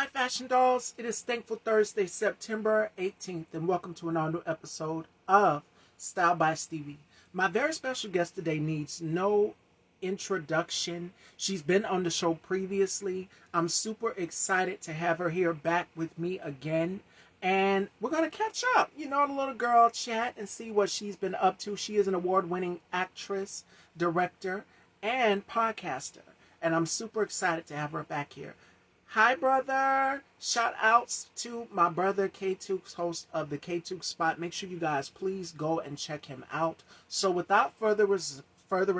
Hi, Fashion Dolls. It is Thankful Thursday, September 18th, and welcome to another new episode of Style by Stevie. My very special guest today needs no introduction. She's been on the show previously. I'm super excited to have her here back with me again. And we're going to catch up, the little girl chat and see what she's been up to. She is an award winning actress, director, and podcaster. And I'm super excited to have her back here. Hi, brother. Shout outs to my brother K2's host of the K2 Spot. Make sure you guys please go and check him out. So without further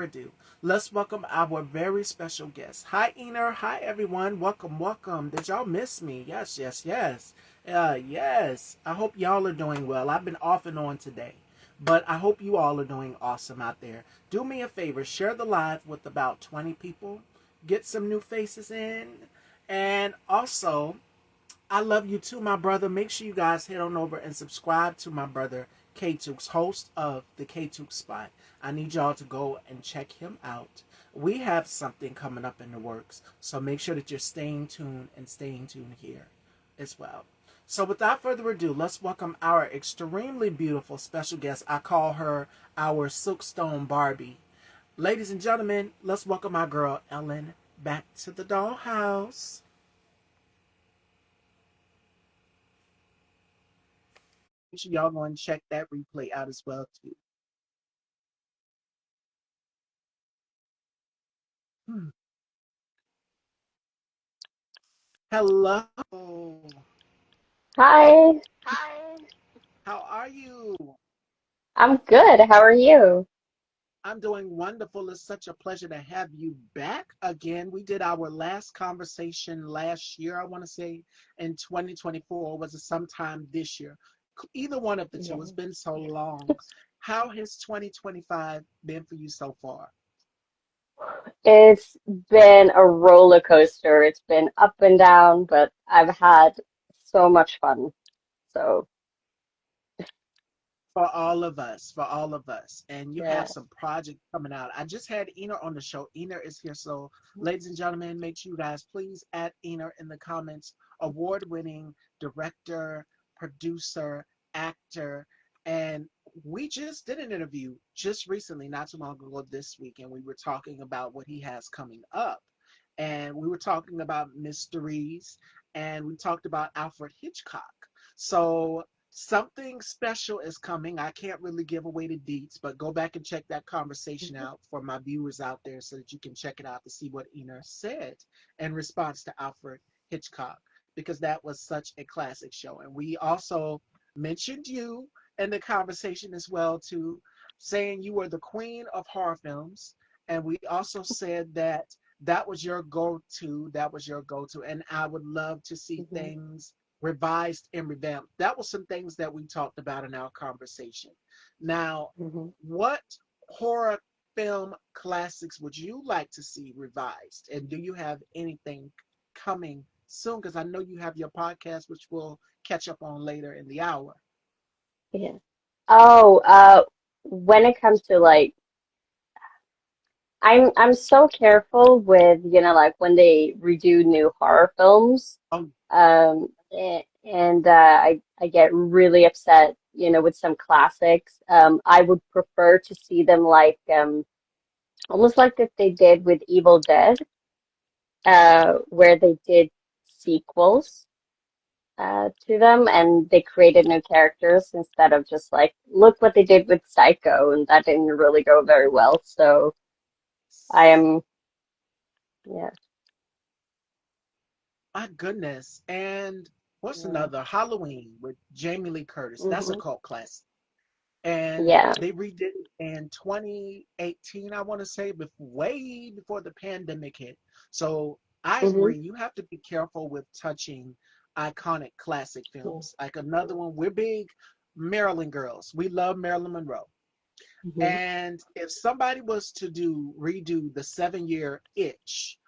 ado, let's welcome our very special guest. Hi, Ener. Hi, everyone. Welcome, welcome. Did y'all miss me? Yes, yes, yes. Yes. I hope y'all are doing well. I've been off and on today, but I hope you all are doing awesome out there. Do me a favor, share the live with about 20 people. Get some new faces in. And also, I love you too, my brother. Make sure you guys head on over and subscribe to my brother K2's host of the K2 Spot. I need y'all to go and check him out. We have something coming up in the works, so make sure that you're staying tuned and staying tuned here as well. So without further ado, let's welcome our extremely beautiful special guest. I call her our Silkstone Barbie. Ladies and gentlemen, let's welcome our girl Ellen back to the dollhouse. Make sure y'all go and check that replay out as well too. Hmm. Hello. Hi, Hi. How are you? I'm good. How are you? I'm doing wonderful. It's such a pleasure to have you back again. We did our last conversation last year, I want to say in 2024, or was it sometime this year? Either one of the two. It's Yeah. been so long. How has 2025 been for you so far? It's been a roller coaster. It's been up and down, but I've had so much fun. So, For all of us. And you have yeah. some projects coming out. I just had Ener on the show. Ener is here. So, ladies and gentlemen, make sure you guys please add Ener in the comments. Award winning director, producer, actor. And we just did an interview just recently, not too long ago this week, and we were talking about what he has coming up. And we were talking about mysteries, and we talked about Alfred Hitchcock. So something special is coming. I can't really give away the deets, but go back and check that conversation Mhm. out for my viewers out there so that you can check it out to see what Ener said in response to Alfred Hitchcock, because that was such a classic show. And we also mentioned you in the conversation as well, too, saying you were the queen of horror films. And we also said that that was your go-to, and I would love to see Mhm. things revised and revamped. That was some things that we talked about in our conversation. Now, Mhm. what horror film classics would you like to see revised? And do you have anything coming soon? Because I know you have your podcast, which we'll catch up on later in the hour. Yeah. Oh, when it comes to like I'm so careful with, like when they redo new horror films. Oh, And I get really upset, with some classics. I would prefer to see them like almost like that they did with Evil Dead, where they did sequels to them and they created new characters instead of just like look what they did with Psycho, and that didn't really go very well. So I am, yeah. my goodness. And what's Yeah. another? Halloween with Jamie Lee Curtis. That's a Hmm. cult classic. And Yeah. they redid it in 2018, I want to say, way before the pandemic hit. So I Hmm. agree, you have to be careful with touching iconic classic films. Like another one, we're big Maryland girls. We love Marilyn Monroe. Hmm. And if somebody was to redo the 7 Year Itch,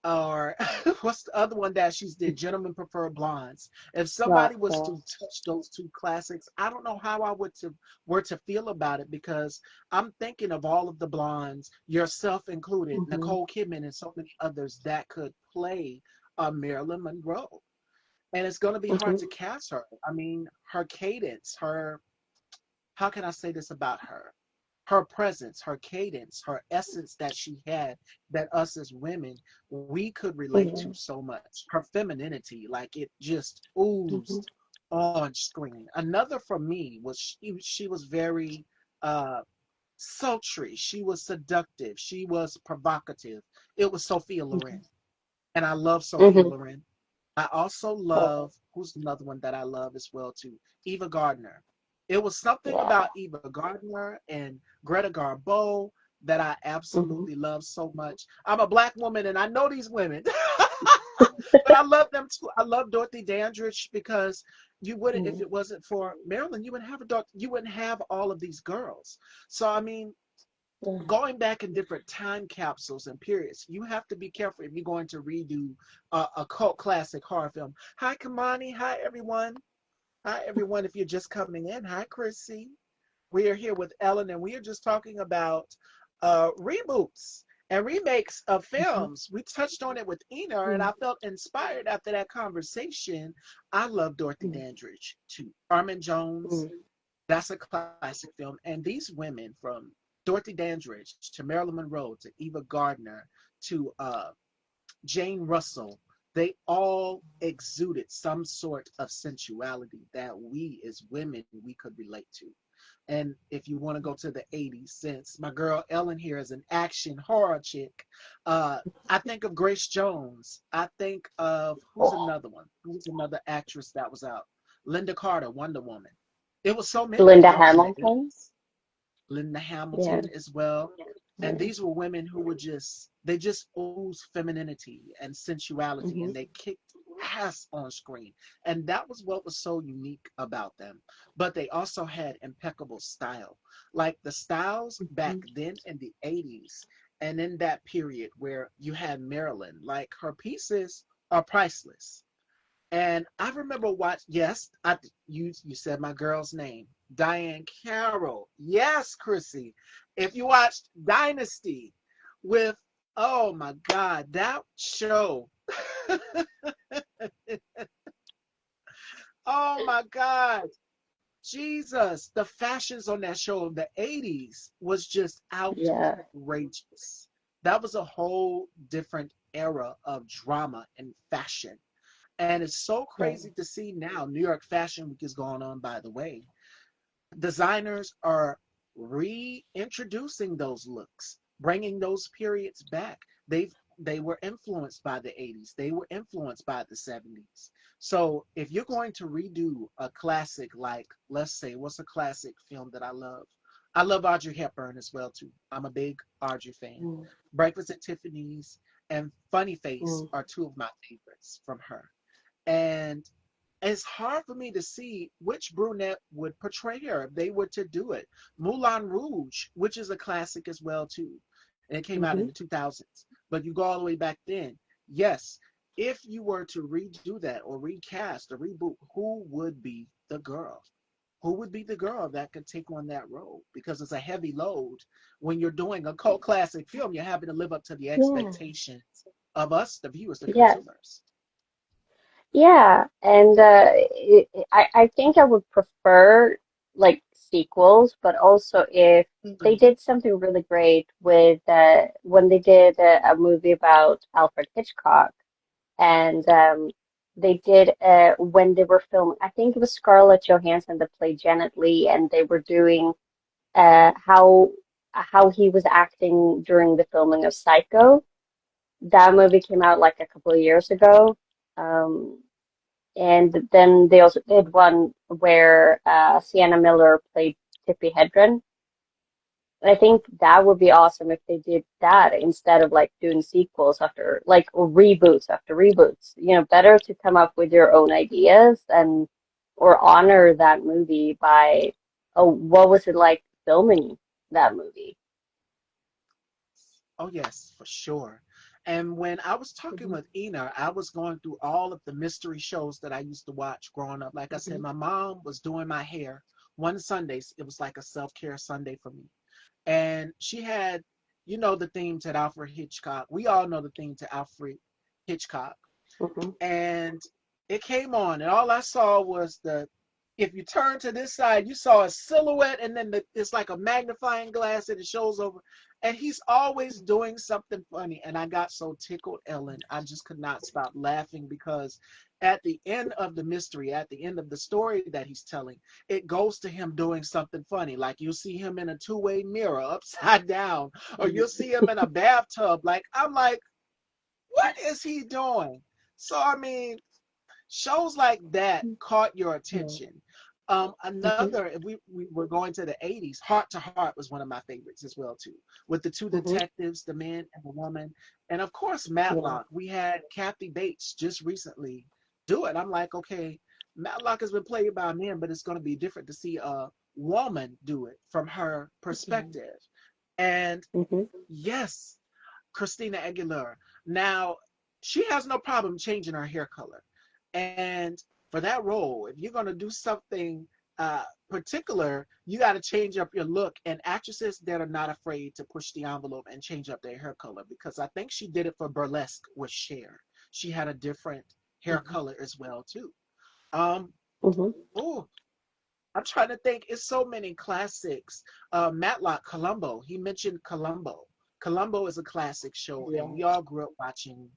or what's the other one that she's did? Gentlemen Prefer Blondes. If somebody But was to touch those two classics, I don't know how I would to were to feel about it, because I'm thinking of all of the blondes, yourself included, hmm Nicole Kidman, and so many others that could play Marilyn Monroe. and it's going to be hard to Mhm. cast her. I mean, her cadence, her, how can I say this about her? Her presence, her cadence, her essence that she had, that us as women, we could relate to Mhm. so much. Her femininity, like it just Mhm. oozed on screen. Another for me was she was very uh sultry. She was seductive. She was provocative. It was Sophia Loren. Mhm. And I love Sophia Mhm. Loren. I also Oh, love, who's another one that I love as well too? Eva Gardner. It was something yeah. about Eva Gardner and Greta Garbo that I Mhm. absolutely love so much. I'm a black woman and I know these women, but I love them too. I love Dorothy Dandridge because you wouldn't, if Mhm. it wasn't for Marilyn, you wouldn't have you wouldn't have all of these girls. So I mean, Yeah. going back in different time capsules and periods, you have to be careful if you're going to redo a cult classic horror film. Hi, Kamani. Hi, everyone. Hi, everyone. If you're just coming in, hi, Chrissy. We are here with Ellen, and we are just talking about reboots and remakes of Mhm. films. We touched on it with Ina, and Mhm. I felt inspired after that conversation. I love Dorothy Mhm. Dandridge too. Armin Jones, Mhm. that's a classic film. And these women, from Dorothy Dandridge to Marilyn Monroe to Eva Gardner to Jane Russell, they all exuded some sort of sensuality that we as women we could relate to. And if you want to go to the 80s, since my girl Ellen here is an action horror chick, uh, I think of Grace Jones. I think of who's Oh, another one? Who's another actress that was out? Linda Carter, Wonder Woman. It was so many Linda out in the Hamilton. 80s. Linda Yeah. Hamilton as well. And Yeah. these were women who were just, they just ooze femininity and sensuality and Mhm. they kicked ass on screen. And that was what was so unique about them. But they also had impeccable style. Like the styles back Mhm. then in the 80s and in that period where you had Marilyn, like her pieces are priceless. And I remember yes, you said my girl's name, Diane Carroll. Yes, Chrissy. If you watched Dynasty with, oh my God, that show. Oh my God. Jesus, the fashions on that show of the 80s was just Yeah. outrageous. That was a whole different era of drama and fashion. And it's so Yeah. crazy to see now. New York Fashion Week is going on, by the way. Designers are reintroducing those looks, bringing those periods back. They were influenced by the 80s. They were influenced by the 70s. So if you're going to redo a classic, like let's say, what's a classic film that I love? I love Audrey Hepburn as well too. I'm a big Audrey fan. Mm. Breakfast at Tiffany's and Funny Face Mm. are two of my favorites from her. And it's hard for me to see which brunette would portray her if they were to do it. Moulin Rouge, which is a classic as well too, and it came out in the Mhm. 2000s. But you go all the way back then. Yes, if you were to redo that or recast or reboot, who would be the girl? Who would be the girl that could take on that role? Because it's a heavy load when you're doing a cult classic film. You're having to live up to the Yeah. expectations of us, the viewers, the Yeah. consumers. Yeah. And I think I would prefer like sequels, but also if they Mhm. did something really great with when they did a movie about Alfred Hitchcock. And they did when they were filming. I think it was Scarlett Johansson that played Janet Leigh, and they were doing how he was acting during the filming of Psycho. That movie came out like a couple of years ago. Um, and then they also did one where Sienna Miller played Tippi Hedren. I think that would be awesome if they did that instead of like doing sequels after like or reboots after reboots. You know, better to come up with your own ideas and or honor that movie by, oh, what was it like filming that movie? Oh, yes, for sure. And when I was talking Hmm. with Ina, I was going through all of the mystery shows that I used to watch growing up. Like I said, Hmm. my mom was doing my hair one Sundays. It was like a self-care Sunday for me. And she had, the theme to Alfred Hitchcock. We all know the theme to Alfred Hitchcock. Hmm. And It came on, and all I saw was the. If you turn to this side, you saw a silhouette, and then it's like a magnifying glass, and it shows over. And he's always doing something funny, and I got so tickled, Ellen. I just could not stop laughing because at the end of the mystery, at the end of the story that he's telling, it goes to him doing something funny. Like you'll see him in a two-way mirror upside down, or you'll see him in a bathtub. Like I'm like, what is he doing? So I mean, shows like that caught your Yeah. attention. Mhm. Another, if we were going to the 80s, Heart to Heart was one of my favorites as well too, with the two Mhm. detectives, the man and the woman, and of course Yeah. Matlock. We had Kathy Bates just recently do it. I'm like, okay, Matlock has been played by men, but it's going to be different to see a woman do it from her Mhm. perspective. And Mhm. yes, Christina Aguilera. Now, she has no problem changing her hair color. And for that role, if you're going to do something particular, you got to change up your look. And actresses that are not afraid to push the envelope and change up their hair color, because I think she did it for Burlesque with Cher. She had a different hair Mhm. color as well too. Um, Mhm. oh, I'm trying to think. It's so many classics. Matlock, Columbo. He mentioned Columbo. Columbo is a classic show, and Yeah. we all grew up watching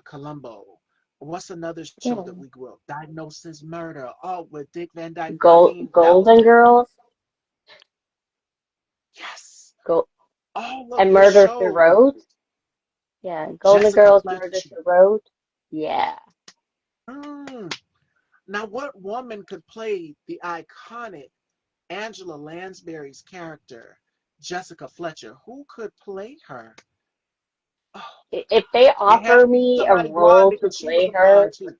Columbo. What's another show that we Yeah. grew up? Diagnosis Murder. Oh, with Dick Van Dyke. I Gold, mean, that was Golden Girls, yes. Gold, All of and the Murder She shows. Wrote. Yeah, Golden Jessica Girls, Murder Fletcher. She Wrote. Yeah. Mm. Now, what woman could play the iconic Angela Lansbury's character, Jessica Fletcher? Who could play her? Oh, If they it has offer to be me a somebody blonde role to because she was play a blonde her, too.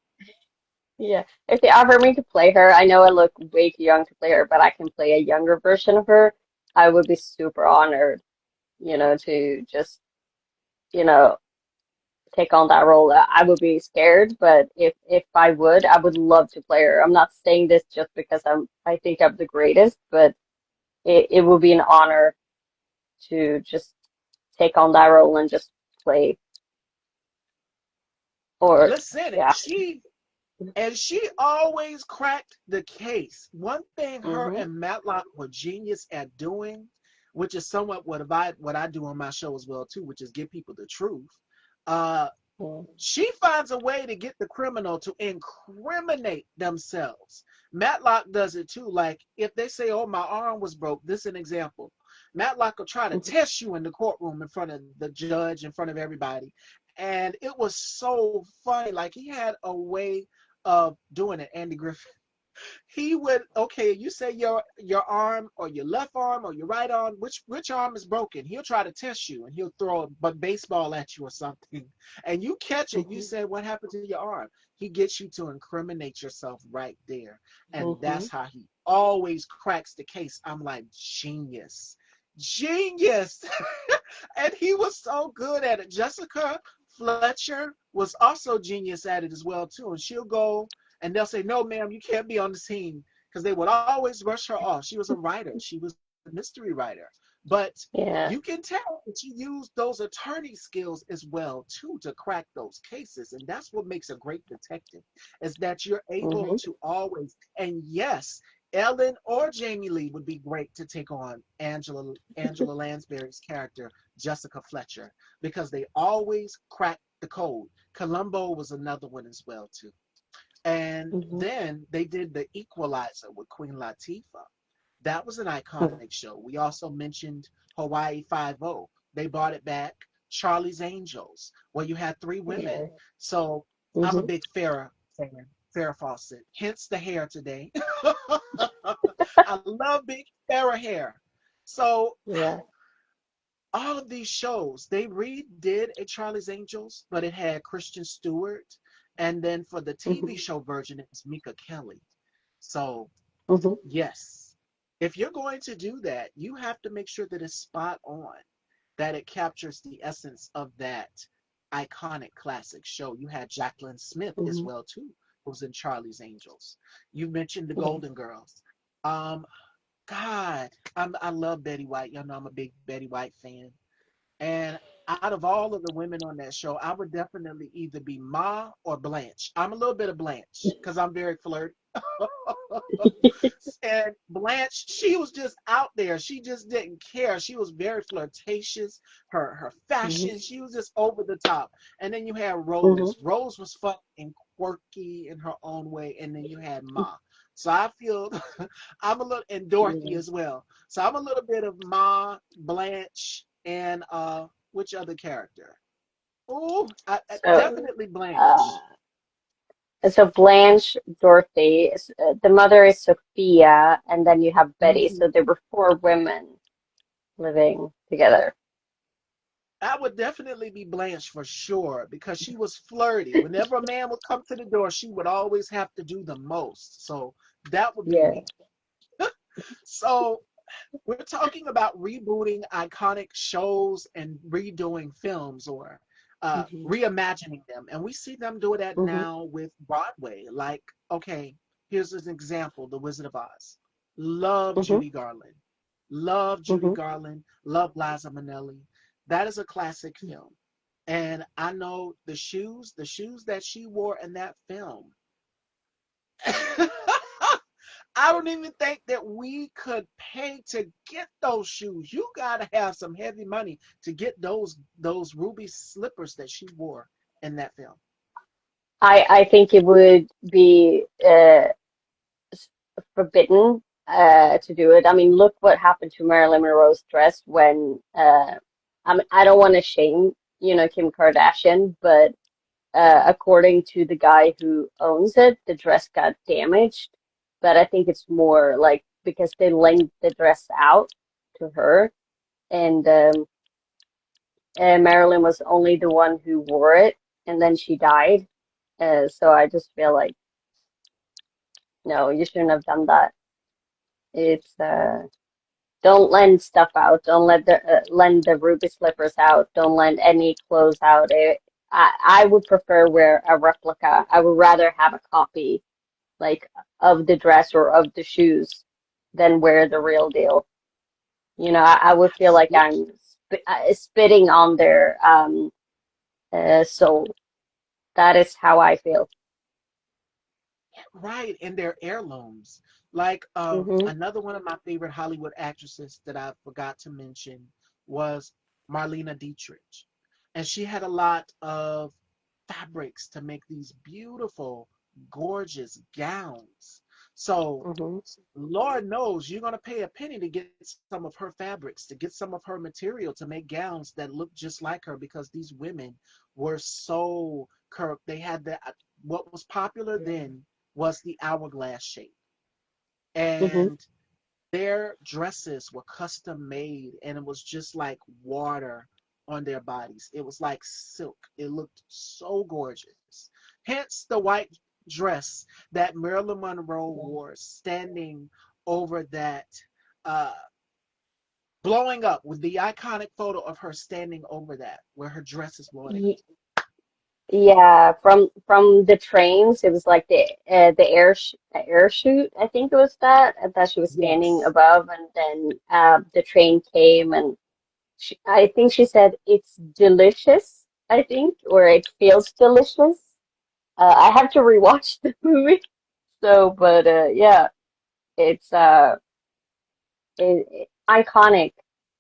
yeah, if they offer me to play her, I know I look way too young to play her, but I can play a younger version of her. I would be super honored, to just, you know, take on that role. I would be scared, but if I would love to play her. I'm not saying this just because I think I'm the greatest, but it would be an honor to just take on that role and just play. Or Listen, yeah. she always cracked the case. One thing her Mhm. and Matlock were genius at doing, which is somewhat what I do on my show as well too, which is give people the truth. Uh, Mhm. she finds a way to get the criminal to incriminate themselves. Matlock does it too. Like if they say, "Oh, my arm was broke," this is an example. Matlock will try to Mhm. test you in the courtroom in front of the judge, in front of everybody, and it was so funny. Like he had a way of doing it. Andy Griffith, he would, okay, you say your arm or your left arm or your right arm, which arm is broken. He'll try to test you, and he'll throw a baseball at you or something, and you catch it. You Mhm. say, what happened to your arm? He gets you to incriminate yourself right there, and that's Mhm. how he always cracks the case. I'm like, genius, genius. And he was so good at it. Jessica Fletcher was also genius at it as well too, and she'll go and they'll say, "No, ma'am, you can't be on the scene," because they would always rush her off. She was a writer. She was a mystery writer, but you Yeah. can tell that she used those attorney skills as well too to crack those cases, and that's what makes a great detective, is that you're able Mhm. to always. And yes, Ellen or Jamie Lee would be great to take on Angela Lansbury's character, Jessica Fletcher, because they always crack the code. Columbo was another one as well too. And Mhm. then they did The Equalizer with Queen Latifah. That was an iconic Mhm. show. We also mentioned Hawaii Five-O. They brought it back. Charlie's Angels, where you had three women. Yeah. So I'm a Mhm. big Farrah fan, Farrah Fawcett. Hence the hair today. I love big Farrah hair. So Yeah. all of these shows, they redid a Charlie's Angels, but it had Christian Stewart. And then for the TV Mhm. show version, it was Mika Kelly. So, Mhm. yes, if you're going to do that, you have to make sure that it's spot on, that it captures the essence of that iconic classic show. You had Jacqueline Smith as Mhm. well, too, who was in Charlie's Angels. You mentioned the Yeah. Golden Girls. Um, God, I love Betty White. Y'all know I'm a big Betty White fan. And out of all of the women on that show, I would definitely either be Ma or Blanche. I'm a little bit of Blanche because I'm very flirty. And Blanche, she was just out there. She just didn't care. She was very flirtatious. Her Mhm. fashion, she was just over the top. And then you had Mhm. Rose. Rose was fun and quirky in her own way. And then you had Ma. So I feel I'm a little, and Dorothy Yeah. as well. So I'm a little bit of Ma, Blanche, and which other character? Oh, So, definitely uh, Blanche. so Blanche, Dorothy, the mother is Sophia, and then you have Betty. Mhm. So there were four women living together. I would definitely be Blanche for sure because she was flirty. Whenever a man would come to the door, she would always have to do the most. So that would be Yeah. me. So we're talking about rebooting iconic shows and redoing films or Hmm. reimagining them. And we see them do that Hmm. now with Broadway. Like, okay, here's an example, The Wizard of Oz. Love Hmm. Judy Garland. Love Judy Hmm. Garland. Love Liza Minnelli. That is a classic film. And I know the shoes that she wore in that film. I don't even think that we could pay to get those shoes. You gotta have some heavy money to get those ruby slippers that she wore in that film. I think it would be s- forbidden to do it. I mean, look what happened to Marilyn Monroe's dress when I mean, I don't want to shame, Kim Kardashian, but according to the guy who owns it, the dress got damaged. But I think it's more like because they lent the dress out to her, and Marilyn was only the one who wore it, and then she died. So I just feel like, no, you shouldn't have done that. It's don't lend stuff out. Don't let the lend the ruby slippers out. Don't lend any clothes out. I would prefer wear a replica. I would rather have a copy like of the dress or of the shoes than wear the real deal. I would feel like Absolutely. I'm spitting on their soul. That is how I feel. Right, and they're heirlooms. Like Hmm. another one of my favorite Hollywood actresses that I forgot to mention was Marlena Dietrich. And she had a lot of fabrics to make these beautiful, gorgeous gowns. So Hmm. Lord knows you're going to pay a penny to get some of her fabrics, to get some of her material to make gowns that look just like her because these women were so curved. They had what was popular then was the hourglass shape. Hmm. And their dresses were custom made and it was just like water on their bodies. It was like silk. It looked so gorgeous. Hence the white dress that Marilyn Monroe wore standing over that uh blowing up with the iconic photo of her standing over that where her dress is blowing up. Yeah, from the trains, it was like the air shoot. I think it was that she was standing Yes. above, and then the train came, and I think she said it's delicious. I think, or it feels delicious. I have to rewatch the movie. So, but yeah, it's iconic.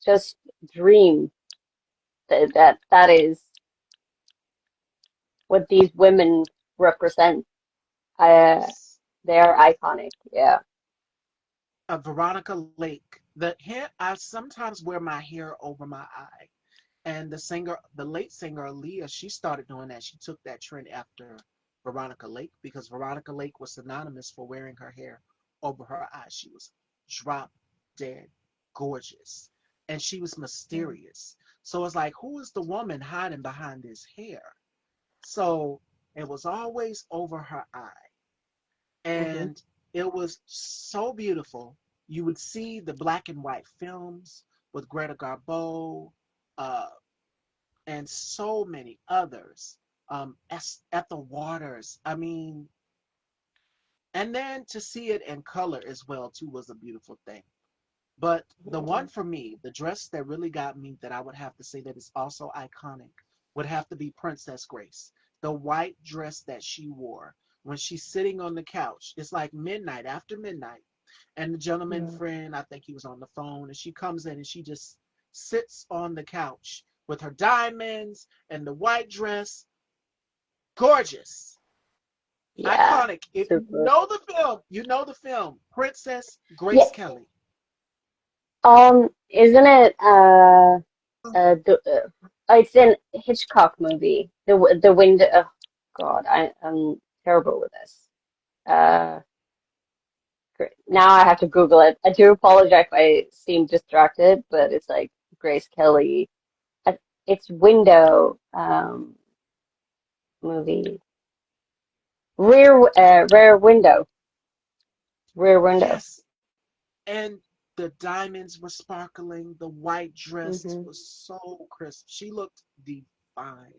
Just dream that is what these women represent. Uh, they're iconic. Yeah. Veronica Lake. I sometimes wear my hair over my eye. And the late singer Aaliyah, she started doing that. She took that trend after Veronica Lake because Veronica Lake was synonymous for wearing her hair over her eyes. She was drop dead gorgeous. And she was mysterious. So it's like, who is the woman hiding behind this hair? So it was always over her eye. Hmm. And it was so beautiful. You would see the black and white films with Greta Garbo, uh, and so many others. Ethel Waters. I mean, and then to see it in color as well too was a beautiful thing. But the Yeah. one for me, the dress that really got me that I would have to say that is also iconic would have to be Princess Grace. The white dress that she wore when she's sitting on the couch. It's like midnight, after midnight. And the gentleman Yeah. friend, I think he was on the phone, and she comes in and she just sits on the couch with her diamonds and the white dress. Gorgeous. Yeah. Iconic. If you Super. know the film, you know the film. Princess Yeah. Grace Kelly. Isn't it it's an Hitchcock movie. The window. Oh, God, I'm terrible with this. Uh, Now I have to Google it. I do apologize if I seem distracted, but it's like Grace Kelly. I- It's Window movie. Rare Window. Rear Window. Yes. And the diamonds were sparkling. The white dress Hmm. was so crisp. She looked divine.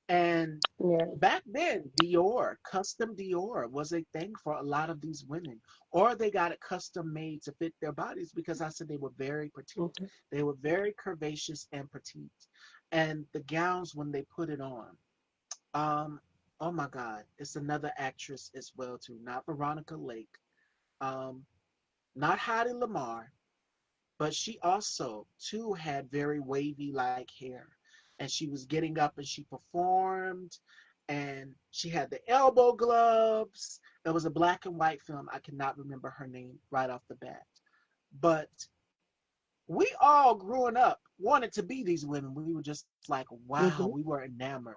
And Yeah. back then, Dior, custom Dior was a thing for a lot of these women. Or they got it custom made to fit their bodies because I said they were very petite. Hmm. They were very curvaceous and petite. And the gowns, when they put it on, um, oh my God, it's another actress as well too. Not Veronica Lake, um, not Heidi Lamar, but she also too had very wavy like hair, and she was getting up and she performed, and she had the elbow gloves. It was a black and white film. I cannot remember her name right off the bat, but we all growing up wanted to be these women. We were just like, wow, we Hmm. were enamored.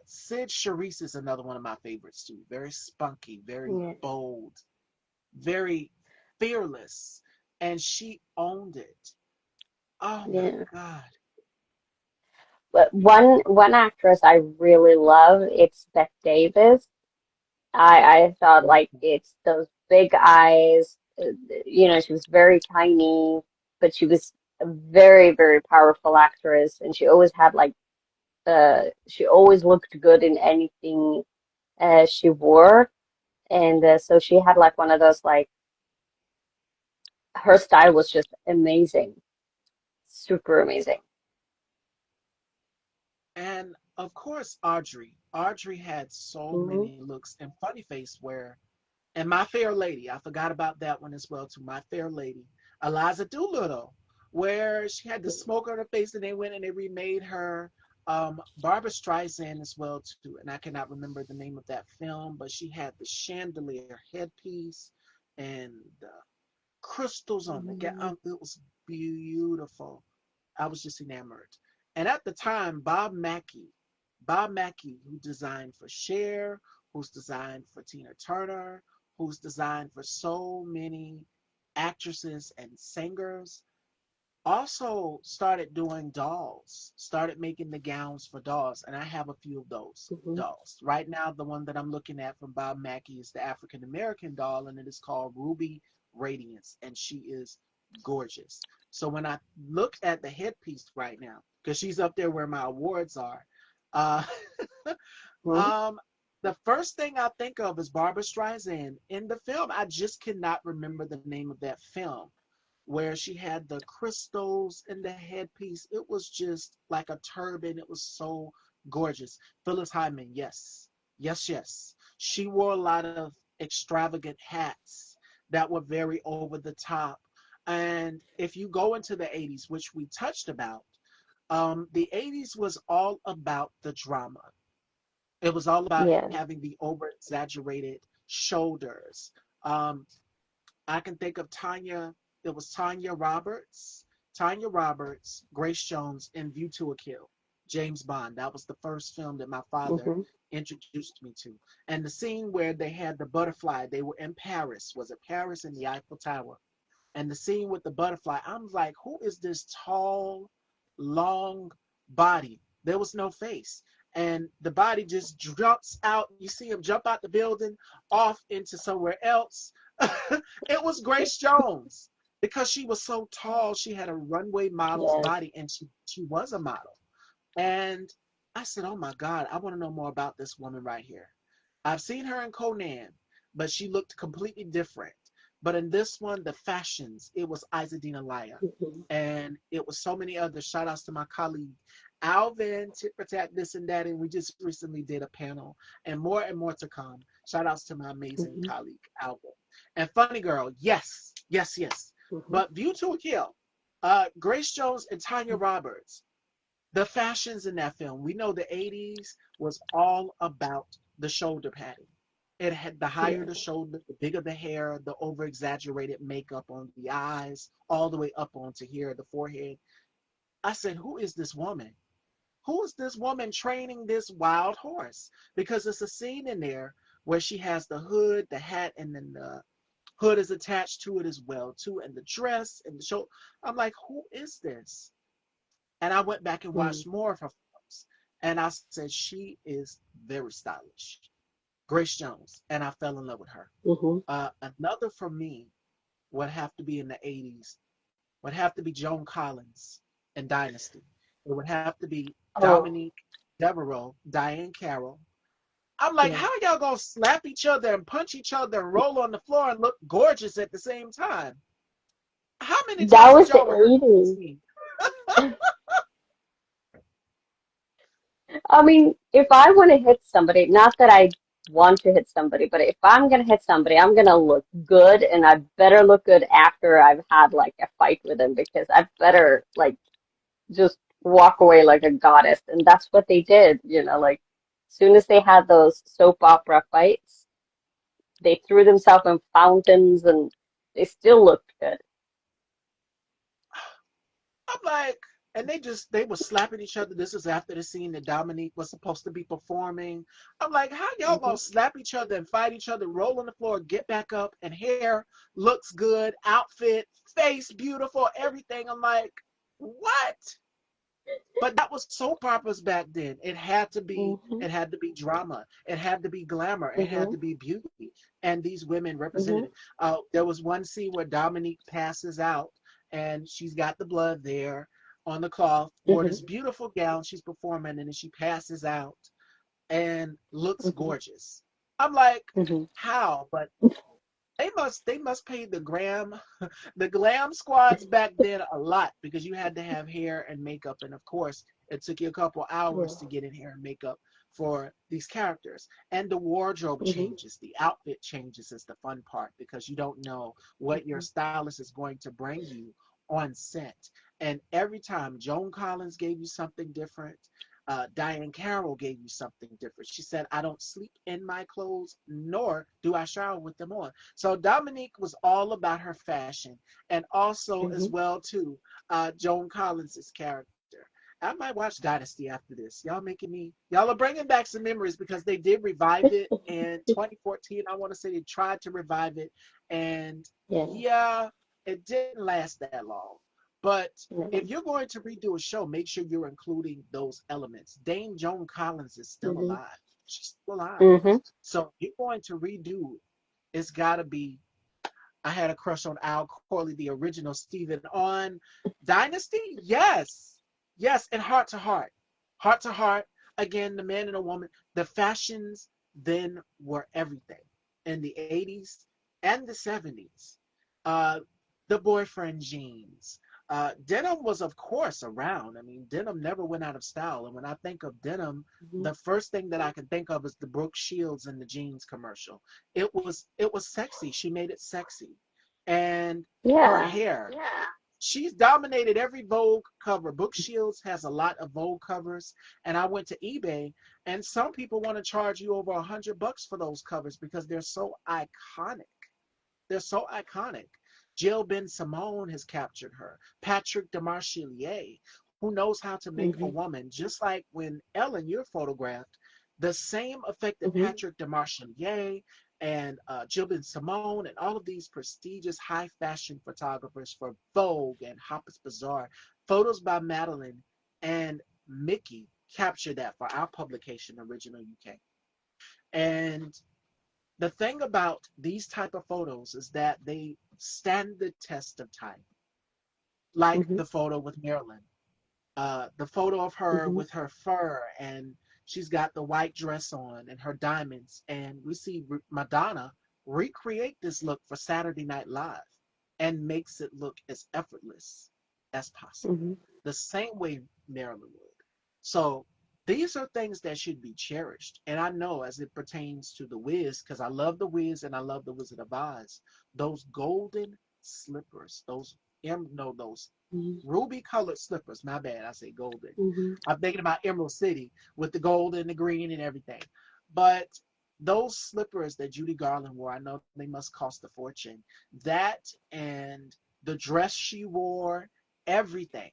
Sid Charisse is another one of my favorites too. Very spunky, very Yeah. bold, very fearless, and she owned it. Oh my Yeah. God. But one actress I really love, it's Bette Davis. I thought like it's those big eyes. She was very tiny, but she was a very, very powerful actress, and she always had like she always looked good in anything she wore, and so she had like one of those like her style was just amazing, super amazing. And of course, Audrey. Audrey had so Hmm. many looks. And Funny Face, where, and My Fair Lady, I forgot about that one as well, too. My Fair Lady. Eliza Doolittle, where she had the smoke on her face and they went and they remade her. Barbara Streisand as well, too. And I cannot remember the name of that film, but she had the chandelier headpiece and the crystals on the gown. Hmm. It was beautiful. I was just enamored. And at the time, Bob Mackie, who designed for Cher, who's designed for Tina Turner, who's designed for so many actresses and singers, also started doing dolls, started making the gowns for dolls. And I have a few of those Hmm. dolls. Right now, the one that I'm looking at from Bob Mackie is the African American doll, and it is called Ruby Radiance. And she is gorgeous. So when I look at the headpiece right now, because she's up there where my awards are, uh, Hmm. um, the first thing I think of is Barbara Streisand in the film. I just cannot remember the name of that film where she had the crystals in the headpiece. It was just like a turban. It was so gorgeous. Phyllis Hyman, yes. Yes, yes. She wore a lot of extravagant hats that were very over the top. And if you go into the 80s, which we touched about, the 80s was all about the drama. It was all about Yeah. having the over exaggerated shoulders. Um, I can think of Tanya. It was Tanya Roberts, Grace Jones in View to a Kill, James Bond. That was the first film that my father Hmm. introduced me to. And the scene where they had the butterfly, they were in Paris. Was it Paris in the Eiffel Tower? And the scene with the butterfly, I'm like, who is this tall, long body? There was no face. And the body just jumps out. You see him jump out the building off into somewhere else. It was Grace Jones because she was so tall. She had a runway model's Yes. body, and she was a model. And I said, oh my God, I want to know more about this woman right here. I've seen her in Conan, but she looked completely different. But in this one, the fashions, it was Isadina Laya. Mhm. And it was so many others. Shout outs to my colleague Alvin, Tit for Tat, this and that. And we just recently did a panel and more to come. Shout outs to my amazing Mhm. colleague Alvin. And Funny Girl, yes, yes, yes. Mhm. But View to a Kill, Grace Jones and Tanya Roberts, the fashions in that film. We know the 80s was all about the shoulder padding. It had the higher Yeah. the shoulder, the bigger the hair, the over exaggerated makeup on the eyes, all the way up onto here, the forehead. I said, who is this woman? Who is this woman training this wild horse? Because it's a scene in there where she has the hood, the hat, and then the hood is attached to it as well, too, and the dress and the show. I'm like, who is this? And I went back and Mhm. watched more of her films. And I said, she is very stylish. Grace Jones. And I fell in love with her. Mhm. Another for me would have to be in the 80s, would have to be Joan Collins and Dynasty. It would have to be Oh, Dominique Devereaux, Diane Carroll. I'm like, yeah. how y'all gonna slap each other and punch each other and roll on the floor and look gorgeous at the same time? How many That times did was the y'all rehearse this 80s. scene? I mean, if I want to hit somebody, not that I want to hit somebody, but if I'm gonna hit somebody, I'm gonna look good, and I better look good after I've had like a fight with them because I better like just walk away like a goddess. And that's what they did, like as soon as they had those soap opera fights, they threw themselves in fountains and they still looked good. I'm like, and they were slapping each other. This is after the scene that Dominique was supposed to be performing. I'm like, how y'all Hmm. gonna slap each other and fight each other, roll on the floor, get back up, and hair looks good, outfit, face beautiful, everything. I'm like, what? But that was soap operas back then. Hmm. It had to be drama. It had to be glamour. It had Hmm. to be beauty. And these women represented Hmm. it. There was one scene where Dominique passes out and she's got the blood there on the cloth, wore Hmm. this beautiful gown she's performing, and then she passes out and looks Hmm. gorgeous. I'm like, Hmm. how? But they must pay the glam squads back then a lot because you had to have hair and makeup, and of course it took you a couple hours Yeah. to get in hair and makeup for these characters. And the wardrobe Hmm. changes, the outfit changes is the fun part because you don't know what your Hmm. stylist is going to bring you on set. And every time Joan Collins gave you something different, Diane Carroll gave you something different. She said, I don't sleep in my clothes, nor do I shower with them on. So Dominique was all about her fashion, and also as Hmm. well too, Joan Collins's character. I might watch Dynasty after this. Y'all are bringing back some memories because they did revive it in 2014. I want to say they tried to revive it, and Yeah. yeah, it didn't last that long. But if No. you're going to redo a show, make sure you're including those elements. Dame Joan Collins is still Hmm. alive. She's still alive. Hmm. So if you're going to redo, it's got to be. I had a crush on Al Corley, the original Steven. On Dynasty, yes, yes, and heart to heart. Again, the man and the woman. The fashions then were everything in the 80s and the 70s. Uh, the boyfriend jeans. Denim was, of course, around. I mean, denim never went out of style. And when I think of denim, Hmm. the first thing that I can think of is the Brooke Shields in the jeans commercial. It was sexy. She made it sexy. And her Yeah. hair. Yeah. She's dominated every Vogue cover. Brooke Shields has a lot of Vogue covers. And I went to eBay, and some people want to charge you over $100 for those covers because they're so iconic. They're so iconic. Jill Ben Simone has captured her. Patrick Demarchelier, who knows how to make a Hmm. woman, just like when Ellen, you're photographed, the same affected Hmm. Patrick Demarchelier and Jill Ben Simone and all of these prestigious high fashion photographers for Vogue and Harper's Bazaar. Photos by Madeline and Mickey captured that for our publication, Original UK. And the thing about these type of photos is that they stand the test of time, like Hmm. the photo with Marilyn, the photo of her Hmm. with her fur, and she's got the white dress on and her diamonds, and we see Madonna recreate this look for Saturday Night Live and makes it look as effortless as possible, Mhm. the same way Marilyn would. So these are things that should be cherished. And I know as it pertains to the Wiz, because I love the Wiz and I love the Wizard of Oz, those golden slippers, those Mhm. ruby colored slippers. My bad, I say golden. Mhm. I'm thinking about Emerald City with the gold and the green and everything. But those slippers that Judy Garland wore, I know they must cost a fortune. That and the dress she wore, everything,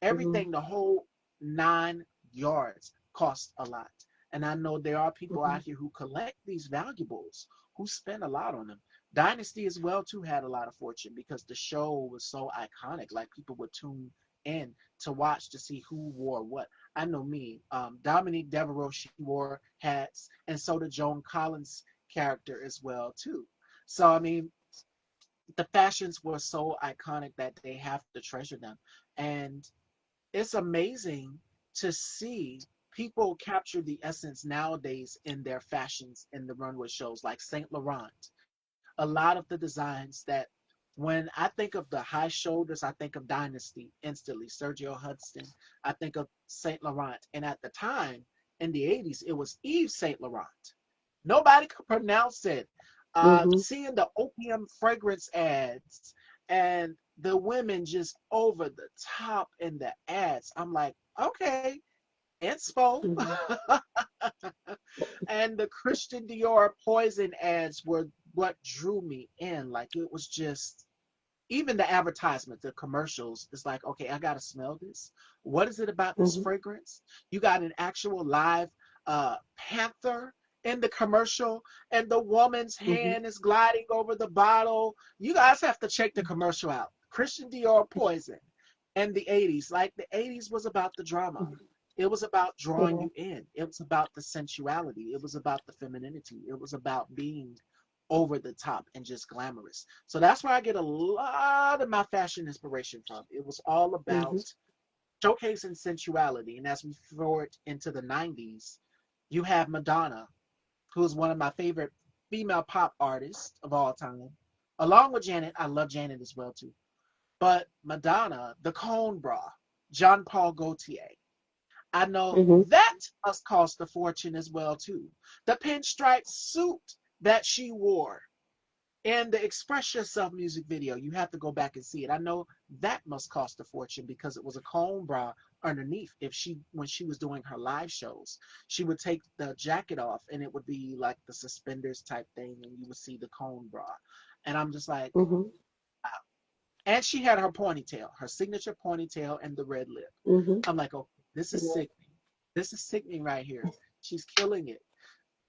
Mhm. everything, the whole 9 yards cost a lot. And I know there are people Mhm. out here who collect these valuables who spend a lot on them. Dynasty as well too had a lot of fortune because the show was so iconic. Like people would tune in to watch to see who wore what. I know me, Dominique Devereaux, she wore hats, and so did Joan Collins' character as well too. So I mean, the fashions were so iconic that they have to treasure them, and it's amazing to see people capture the essence nowadays in their fashions in the runway shows, like Saint Laurent. A lot of the designs that when I think of the high shoulders, I think of Dynasty instantly. Sergio Hudson, I think of Saint Laurent. And at the time in the 80s, it was Yves Saint Laurent. Nobody could pronounce it. Mhm. Seeing the opium fragrance ads and the women just over the top in the ads, I'm like, okay, inspo. Mhm. And the Christian Dior poison ads were what drew me in. Like it was just even the advertisement, the commercials, it's like, okay, I gotta smell this. What is it about this Mhm. fragrance? You got an actual live panther in the commercial, and the woman's Mhm. hand is gliding over the bottle. You guys have to check the commercial out. Christian Dior poison and the 80s. Like the 80s was about the drama. Mhm. It was about drawing Yeah. you in. It was about the sensuality. It was about the femininity. It was about being over the top and just glamorous. So that's where I get a lot of my fashion inspiration from. It was all about Mhm. showcasing sensuality. And as we forward into the 90s, you have Madonna, who is one of my favorite female pop artists of all time. Along with Janet, I love Janet as well too. But Madonna, the cone bra, John Paul Gaultier. I know Mhm. that must cost a fortune as well too. The pinstripe suit that she wore in the Express Yourself music video, you have to go back and see it. I know that must cost a fortune because it was a cone bra underneath. If she when she was doing her live shows, she would take the jacket off and it would be like the suspenders type thing and you would see the cone bra. And I'm just like, Mhm. wow. And she had her ponytail, her signature ponytail and the red lip. Mhm. I'm like, oh, this is Yeah. sickening. This is sickening right here. She's killing it.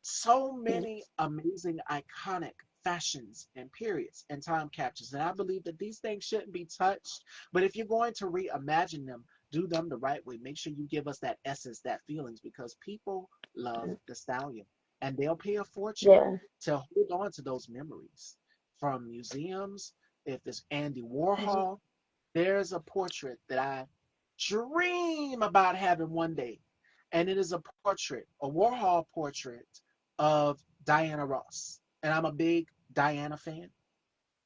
So Yeah. many amazing, iconic fashions and periods and time captures. And I believe that these things shouldn't be touched. But if you're going to reimagine them, do them the right way. Make sure you give us that essence, that feelings, because people love the stallion and they'll pay a fortune Yeah. to hold on to those memories from museums. If it's Andy Mhm. Warhol, there's a portrait that I dream about having one day. And it is a portrait, a Warhol portrait of Diana Ross. And I'm a big Diana fan.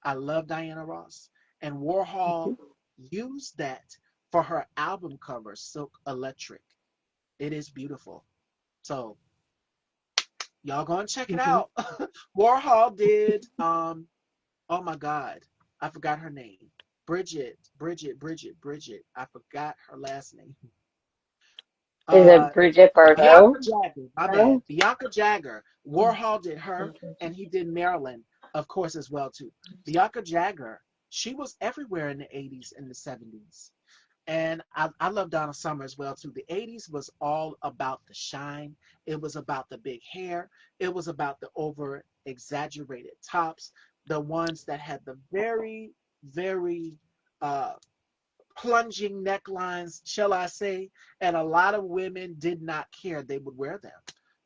I love Diana Ross. And Warhol Mhm. used that for her album cover, Silk Electric. It is beautiful. So y'all go and check it Mhm. out. Warhol did oh my God, I forgot her name. Bridget. I forgot her last name. Is Uh, it Bridget Bianca Bardot? Jagger, my bad. No. Bianca Jagger. Mm. Warhol did her, Okay. and he did Marilyn, of course, as well too. Bianca Jagger, she was everywhere in the 80s and the 70s. And I love Donna Summer as well too. The 80s was all about the shine. It was about the big hair. It was about the over exaggerated tops, the ones that had the very, very uh, plunging necklines, shall I say, and a lot of women did not care. They would wear them.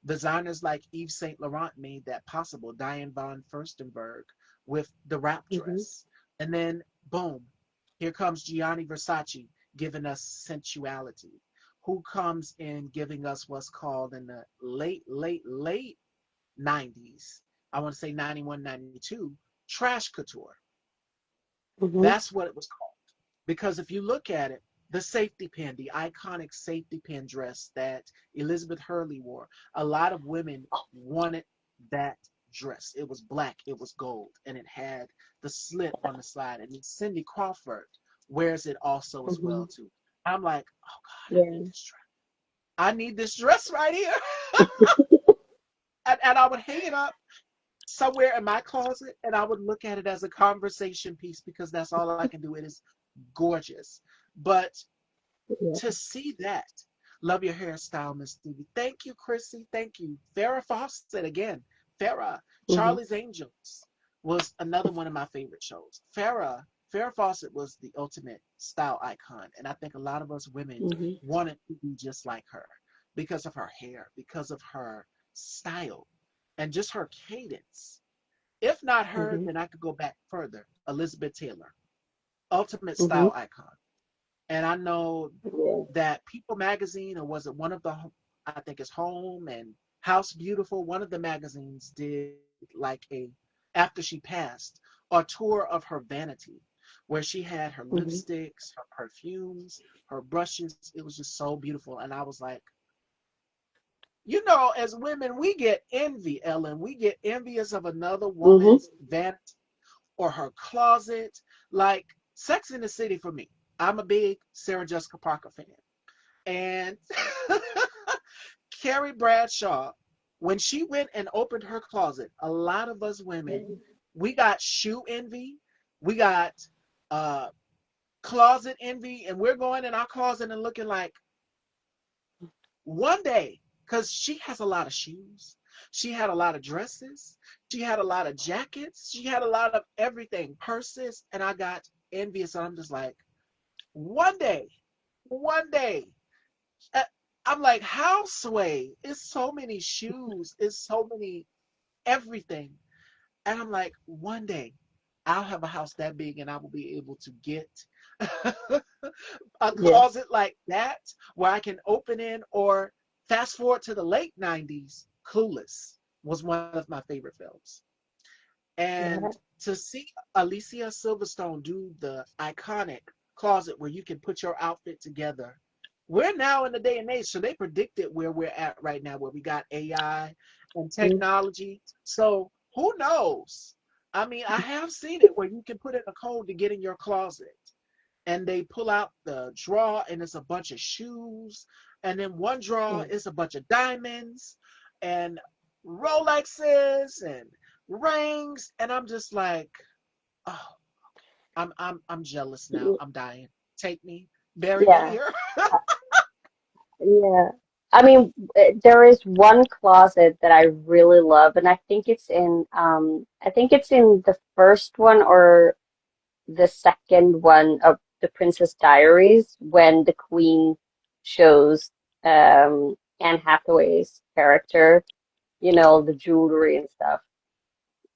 Designers like Yves Saint Laurent made that possible. Diane von Furstenberg with the wrap Mhm. dress. And then, boom, here comes Gianni Versace giving us sensuality. Who comes in giving us what's called in the late 90s? I want to say 91, 92, trash couture. Mhm. That's what it was called. Because if you look at it, the safety pin, the iconic safety pin dress that Elizabeth Hurley wore, a lot of women wanted that dress. It was black, it was gold, and it had the slit on the side. And then Cindy Crawford wears it also as well Mhm. too. I'm like, oh God, I need Yeah. this dress. I need this dress right here. And I would hang it up somewhere in my closet and I would look at it as a conversation piece because that's all I can do. It is gorgeous. But to Yeah. see that, love your hairstyle, Miss Stevie. Thank you, Chrissy. Thank you. Farrah Fawcett again. Farrah, Mhm. Charlie's Angels was another one of my favorite shows. Farrah Fawcett was the ultimate style icon. And I think a lot of us women Mhm. wanted to be just like her because of her hair, because of her style, and just her cadence. If not her, Mhm. then I could go back further. Elizabeth Taylor, ultimate Mhm. style icon. And I know Yeah. that People magazine, or was it one of the, I think it's Home and House Beautiful, one of the magazines did like a, after she passed, a tour of her vanity where she had her Mhm. lipsticks, her perfumes, her brushes. It was just so beautiful. And I was like, as women, we get envy, Ellen. We get envious of another Mhm. woman's vanity or her closet. Like Sex in the City for me. I'm a big Sarah Jessica Parker fan. And Carrie Bradshaw, when she went and opened her closet, a lot of us women, we got shoe envy, we got uh, closet envy, and we're going in our closet and looking like one day, because she has a lot of shoes, she had a lot of dresses, she had a lot of jackets, she had a lot of everything, purses, and I got envious. And I'm just like, one day, one day, uh, I'm like, how Sway? It's so many shoes. It's so many everything. And I'm like, one day I'll have a house that big and I will be able to get a Yeah. closet like that where I can open in. Or fast forward to the late 90s, Clueless was one of my favorite films. And Yeah. to see Alicia Silverstone do the iconic closet where you can put your outfit together. We're now in the day and age, so they predicted where we're at right now, where we got AI and Mhm. technology. So who knows? I mean, I have seen it where you can put in a code to get in your closet and they pull out the drawer and it's a bunch of shoes. And then one drawer Yeah. is a bunch of diamonds and Rolexes and rings. And I'm just like, oh, I'm jealous now. I'm dying. Take me, bury me Yeah. here. Yeah. I mean, there is one closet that I really love, and I think it's in the first one or the second one of the Princess Diaries when the Queen shows Anne Hathaway's character, the jewelry and stuff.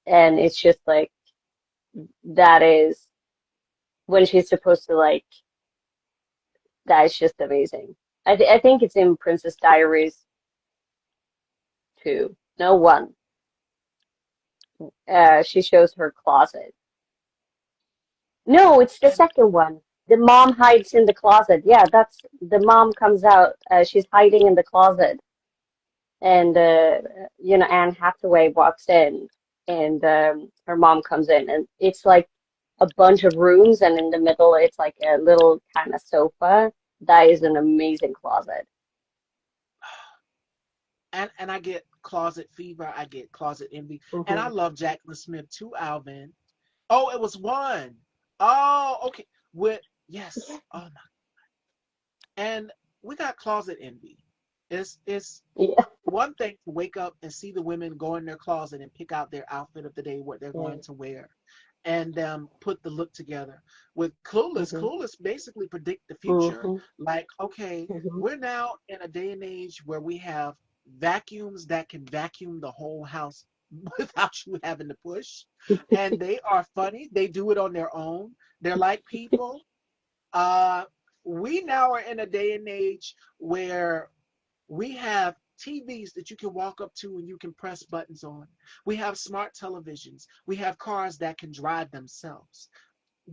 And it's just like that is when she's supposed to that is just amazing. I think it's in Princess Diaries 2. No, 1. She shows her closet. No, it's the And second one. The mom hides in the closet. Yeah, that's the mom comes out. She's hiding in the closet, and Anne Hathaway walks in, and her mom comes in, and it's like a bunch of rooms, and in the middle, it's like a little kind of sofa. That is an amazing closet. and I get closet fever. I get closet envy. And I Hmm. love Jacqueline Smith too, Alvin. Oh, it was one. Oh, okay. With yes. Oh my. And we got closet envy. It's Yeah, one thing to wake up and see the women go in their closet and pick out their outfit of the day, what they're yeah. going to wear, and put the look together. With Clueless, Hmm. Clueless basically predict the future. Hmm. Like, okay, Hmm. we're now in a day and age where we have vacuums that can vacuum the whole house without you having to push. And they are funny. They do it on their own. They're like people. Uh, we now are in a day and age where we have TVs that you can walk up to and you can press buttons on. We have smart televisions. We have cars that can drive themselves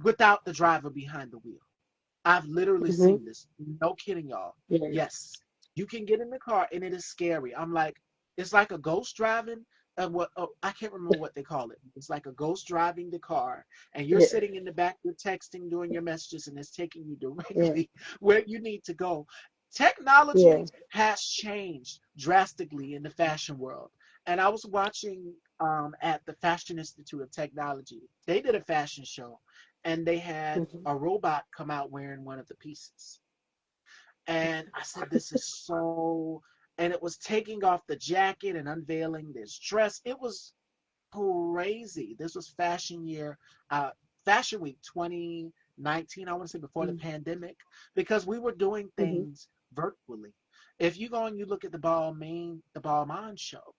without the driver behind the wheel. I've literally Mhm. seen this. No kidding, y'all. Yeah. Yes, you can get in the car and it is scary. I'm like, it's like a ghost driving. What? Oh, I can't remember what they call it. It's like a ghost driving the car, and you're Yeah. sitting in the back, you're texting, doing your messages, and it's taking you Yeah. directly where you need to go. Yeah. Technology has changed drastically in the fashion world. And I was watching at the Fashion Institute of Technology. They did a fashion show, and they had Mhm. a robot come out wearing one of the pieces. And I said, this is so, and it was taking off the jacket and unveiling this dress. It was crazy. This was uh, Fashion Week 2019, I want to say before the Mhm. pandemic, because we were doing Mhm. things virtually. If you go and you look at the Balmain show,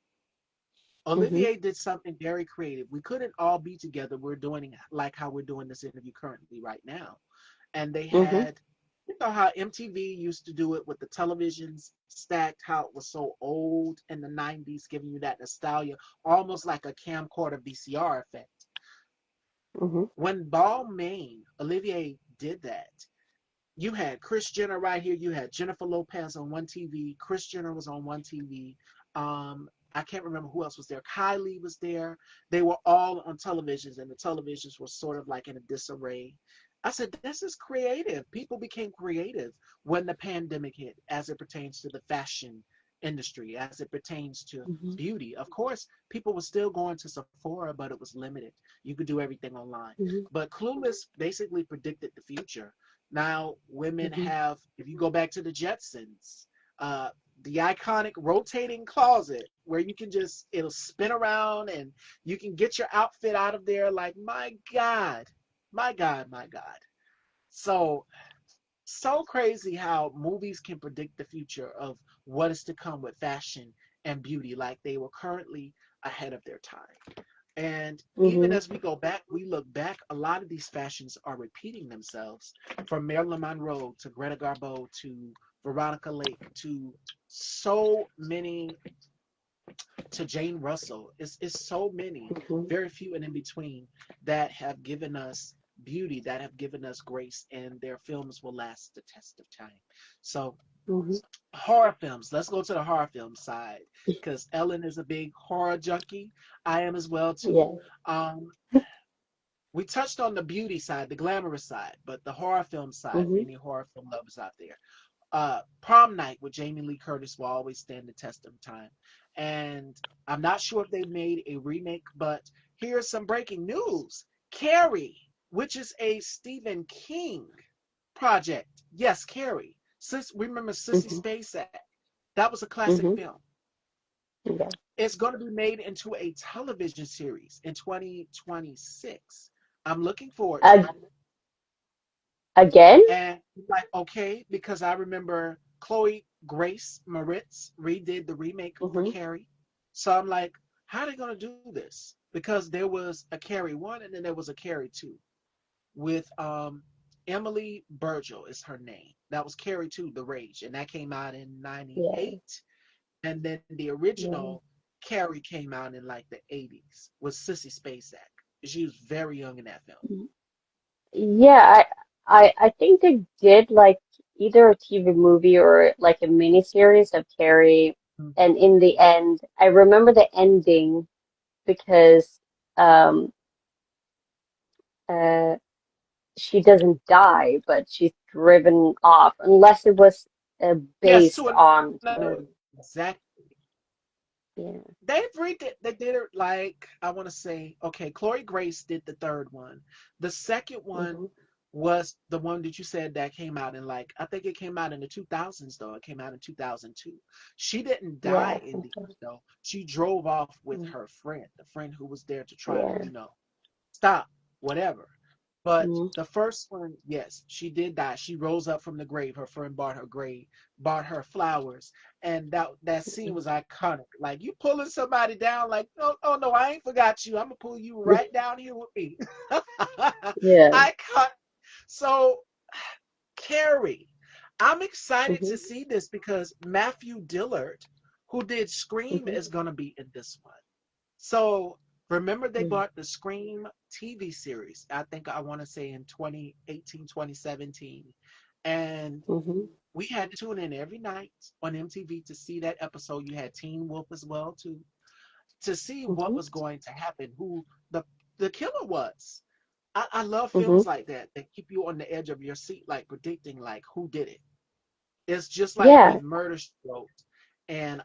Mhm. Olivier did something very creative. We couldn't all be together. We're doing it like how we're doing this interview currently right now. And they Mhm. had, you know how MTV used to do it with the televisions stacked, how it was so old in the 90s, giving you that nostalgia, almost like a camcorder VCR effect. Mhm. When Balmain, Olivier did that, you had Chris Jenner right here. You had Jennifer Lopez on one TV. Chris Jenner was on one TV. I can't remember who else was there. Kylie was there. They were all on televisions, and the televisions were sort of like in a disarray. I said, this is creative. People became creative when the pandemic hit, as it pertains to the fashion industry, as it pertains to Mhm. beauty. Of course, people were still going to Sephora, but it was limited. You could do everything online. Mhm. But Clueless basically predicted the future. Now, women Mhm. have, if you go back to the Jetsons, uh, the iconic rotating closet where you can just, it'll spin around and you can get your outfit out of there. Like, my God, my God, my God. So, so crazy how movies can predict the future of what is to come with fashion and beauty, like they were currently ahead of their time. And even Mhm. as we go back, we look back, a lot of these fashions are repeating themselves from Marilyn Monroe to Greta Garbo to Veronica Lake to so many, to Jane Russell. It's so many, Mhm. very few and in between, that have given us beauty, that have given us grace, and their films will last the test of time. So, Mhm. horror films, let's go to the horror film side because Ellen is a big horror junkie. I am as well too. Yeah. Um, we touched on the beauty side, the glamorous side, but the horror film side for Mhm. any horror film lovers out there. Prom Night with Jamie Lee Curtis will always stand the test of time. And I'm not sure if they made a remake, but here's some breaking news. Carrie, which is a Stephen King project. Yes, Carrie. Remember Sissy Mhm. Spacek? That was a classic Mhm. film. Yeah. It's going to be made into a television series in 2026. I'm looking forward to Ag- it. Again? And like, okay, because I remember Chloe Grace Moritz redid the remake for Mhm. Carrie. So I'm like, how are they going to do this? Because there was a Carrie 1 and then there was a Carrie 2 with Emily Burgel is her name. That was Carrie 2, The Rage, and that came out in Yeah. 98. And then the Yeah. original Carrie came out in like the 80s with Sissy Spacek. She was very young in that film. Yeah, I think they did like either a TV movie or like a mini series of Carrie, Mm. and in the end, I remember the ending because um uh she doesn't die, but she's driven off, unless it was Yes, based to on another, exactly. yeah. They've read it. They did it like I want to say. Okay, Chloe Grace did the third one. The second one Hmm. was the one that you said that came out in like I think it came out in the 2000s though. It came out in 2002. She didn't Yeah, die I in think the so. end though. She drove off with Mm. her friend, the friend who was there to try to Yeah. stop whatever. But Mm. the first one, yes, she did die. She rose up from the grave. Her friend bought her flowers, and that scene was iconic. Like you pulling somebody down, like, no, oh no, I ain't forgot you. I'm gonna pull you right down here with me. Yeah. Iconic. So Carrie, I'm excited Hmm. to see this because Matthew Dillard, who did Scream Mhm. is going to be in this one. So remember they Mhm. bought the Scream TV series, I think I want to say in 2018, 2017. And Mhm. we had to tune in every night on MTV to see that episode. You had Teen Wolf as well to see what Mhm. was going to happen, who the killer was. I love Mhm. films like that that keep you on the edge of your seat, like predicting like who did it. It's just like Yeah. with Murder She Wrote and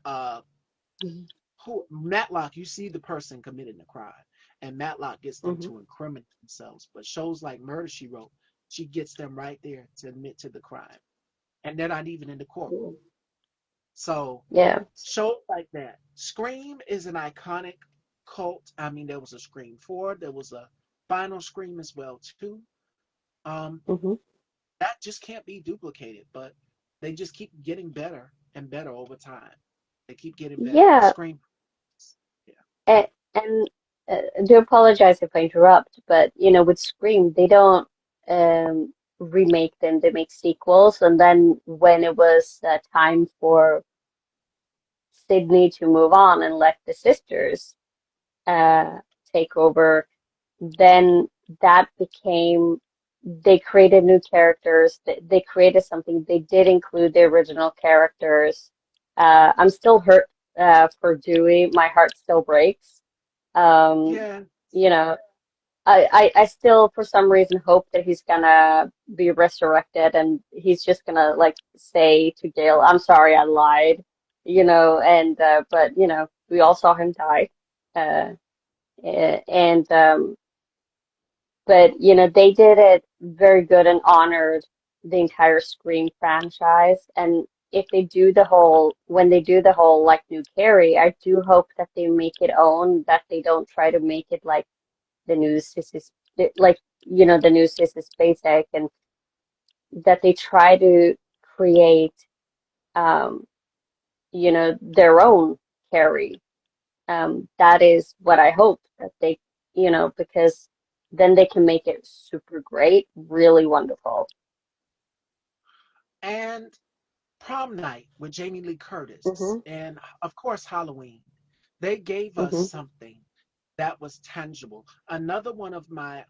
Mhm. who Matlock. You see the person committing the crime, and Matlock gets them Mhm. to incriminate themselves. But shows like Murder She Wrote, she gets them right there to admit to the crime, and they're not even in the courtroom. So Yeah. shows like that. Scream is an iconic cult. I mean, there was a Scream 4, there was a Final Scream as well too. Um, Mhm. that just can't be duplicated, but they just keep getting better and better over time. They keep getting better. Yeah. Scream, yeah, And I do apologize if I interrupt, but with Scream, they don't remake them; they make sequels. And then when it was time for Sydney to move on and let the sisters uh, take over, then that became they created new characters. They created something. They did include the original characters. I'm still hurt for Dewey. My heart still breaks. Um, yeah. you know, I still for some reason hope that he's gonna be resurrected and he's just gonna like say to Gail, "I'm sorry, I lied," and but we all saw him die. Uh, and but they did it very good and honored the entire Scream franchise. And if they do when they do the whole like new Carrie, I do hope that they make it own, that they don't try to make it like the new Sissy, like the new Sissy Spacek, and that they try to create um, their own Carrie. That is what I hope that they, because then they can make it super great, really wonderful. And Prom Night with Jamie Lee Curtis, Hmm. and of course Halloween. They gave us Hmm. something that was tangible. Another one of my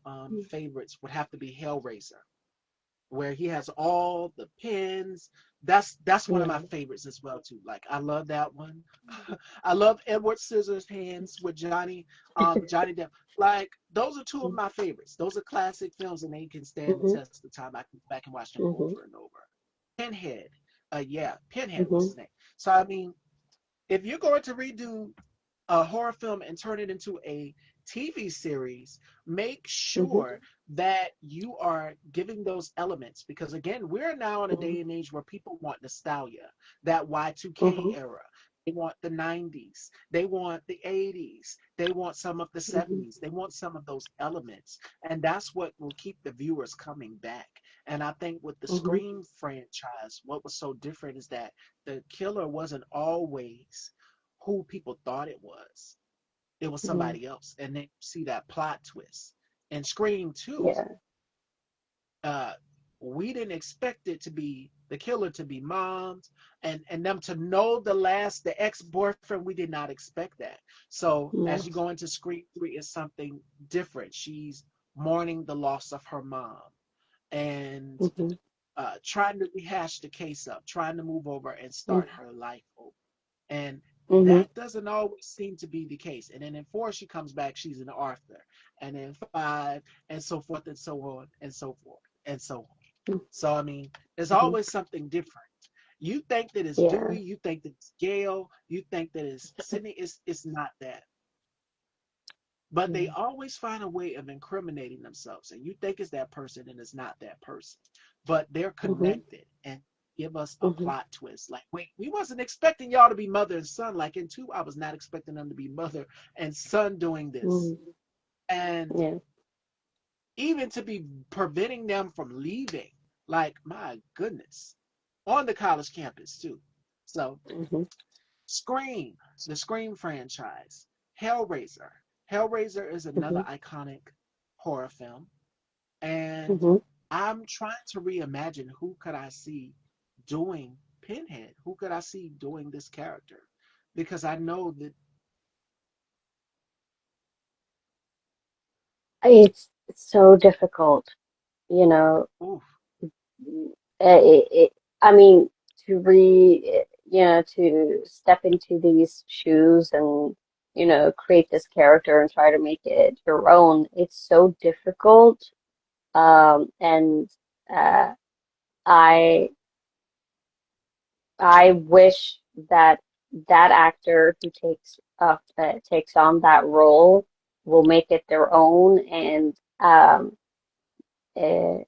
favorites would have to be Hellraiser, where he has all the pins. That's one of my Yeah. favorites as well too. Like I love that one. I love Edward Scissorhands with Johnny Depp. Like those are two of my favorites. Those are classic films and they can stand the Hmm. test of time. I can go back and watch them Hmm. over and over. Pinhead. Yeah, Pinhead was Hmm. his name. So I mean, if you're going to redo a horror film and turn it into a TV series, make Hmm. sure that you are giving those elements because again, we're now in a day and age where people want nostalgia, that Y2K Hmm. era. They want the 90s, they want the 80s, they want some of the Hmm. 70s, they want some of those elements. And that's what will keep the viewers coming back. And I think with the Hmm. Scream franchise, what was so different is that the killer wasn't always who people thought it was. It was Hmm. somebody else. And then you see that plot twist. And Scream 2, Yeah. uh, we didn't expect it to be the killer to be moms and them to know the ex-boyfriend. We did not expect that. So as you No. go into Scream 3, it's something different. She's mourning the loss of her mom and Hmm. trying to rehash the case up, trying to move over and start her life over. And Hmm. that doesn't always seem to be the case. And then in 4, she comes back, she's an Arthur. And in 5, and so forth and so on and so forth and so on. So, I mean, there's Hmm. always something different. You think that it's Yeah. Dewey, you think that it's Gail, you think that it's Sydney. It's not that. But they Yeah. always find a way of incriminating themselves. And you think it's that person and it's not that person. But they're Hmm. connected and give us a Hmm. plot twist. Like, wait, we wasn't expecting y'all to be mother and son. Like in 2, I was not expecting them to be mother and son doing this. Hmm. And Yeah. even to be preventing them from leaving. Like, my goodness. On the college campus too. So Hmm. Scream, the Scream franchise, Hellraiser. Hellraiser is another Hmm. iconic horror film. And Hmm. I'm trying to reimagine who could I see doing Pinhead? Who could I see doing this character? because I know that. It's so difficult, you know. Oof, It, I mean, to step into these shoes and, create this character and try to make it your own, it's so difficult. And uh, I I wish that that actor who takes on that role will make it their own and uh,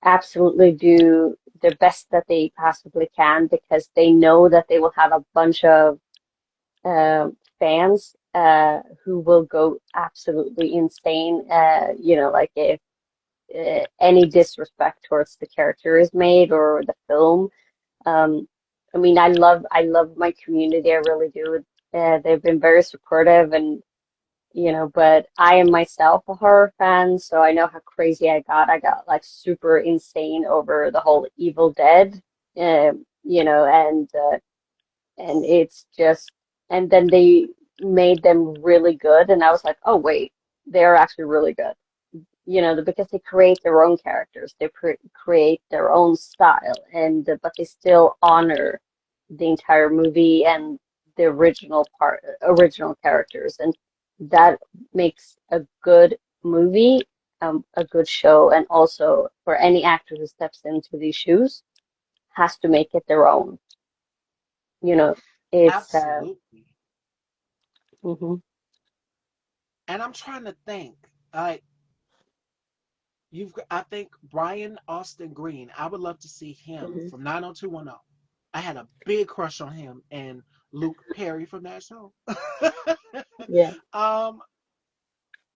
absolutely do the best that they possibly can because they know that they will have a bunch of fans who will go absolutely insane. Like if any disrespect towards the character is made or the film. Um, I mean, I love my community. I really do. They've been very supportive and but I am myself a horror fan, so I know how crazy I got. I got like super insane over the whole Evil Dead, and it's just, and then they made them really good, and I was like, oh wait, they're actually really good, because they create their own characters, they create their own style, and but they still honor the entire movie and the original characters, and that makes a good movie, a good show, and also for any actor who steps into these shoes has to make it their own. You know, it's absolutely. mhm, And I'm trying to think. Like I think Brian Austin Green. I would love to see him mhm, from 90210. I had a big crush on him and Luke Perry from that show. yeah, um,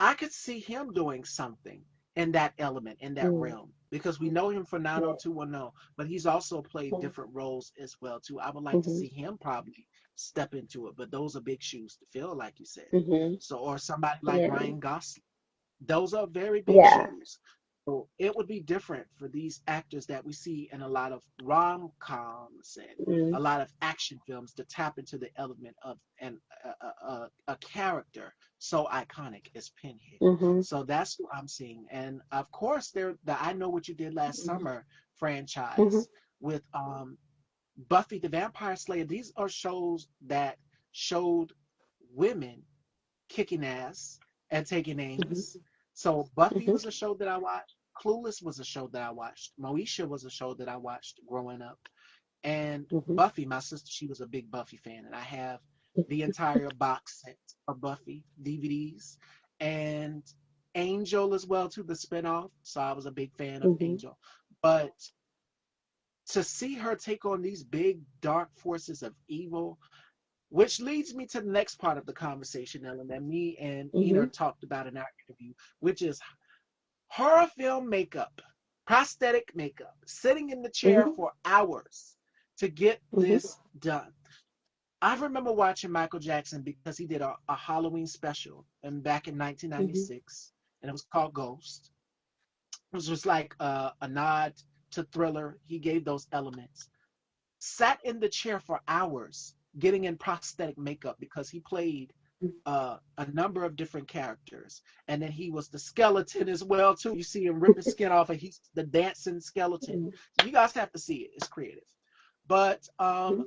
I could see him doing something in that element, in that mhm, realm, because we know him for yeah, 90210, but he's also played mhm, different roles as well too. I would like to mhm, see him probably step into it, but those are big shoes to fill, like you said. mhm, So, or somebody like yeah, Ryan Gosling, those are very big yeah, shoes. So it would be different for these actors that we see in a lot of rom-coms and mhm, a lot of action films to tap into the element of a character so iconic as Pinhead. mhm, So that's what I'm seeing. And of course, there the I Know What You Did Last mhm, Summer mhm, franchise with Buffy the Vampire Slayer. These are shows that showed women kicking ass and taking mhm, names. So Buffy mhm, was a show that I watched. Clueless was a show that I watched. Moesha was a show that I watched growing up. And mhm, Buffy, my sister, she was a big Buffy fan, and I have the entire box set of Buffy DVDs and Angel as well too, the spinoff. So I was a big fan of mhm, Angel. But to see her take on these big dark forces of evil, which leads me to the next part of the conversation, Ellen, that me and Ener mhm, talked about in our interview, which is horror film makeup, prosthetic makeup, sitting in the chair mhm, for hours to get mhm, this done. I remember watching Michael Jackson because he did a Halloween special and back in mhm, 1996, and it was called Ghost. It was just like a nod to Thriller. He gave those elements. Sat in the chair for hours getting in prosthetic makeup because he played a number of different characters, and then he was the skeleton as well too. You see him rip his skin off, and he's the dancing skeleton. mhm, You guys have to see it; it's creative. But mhm,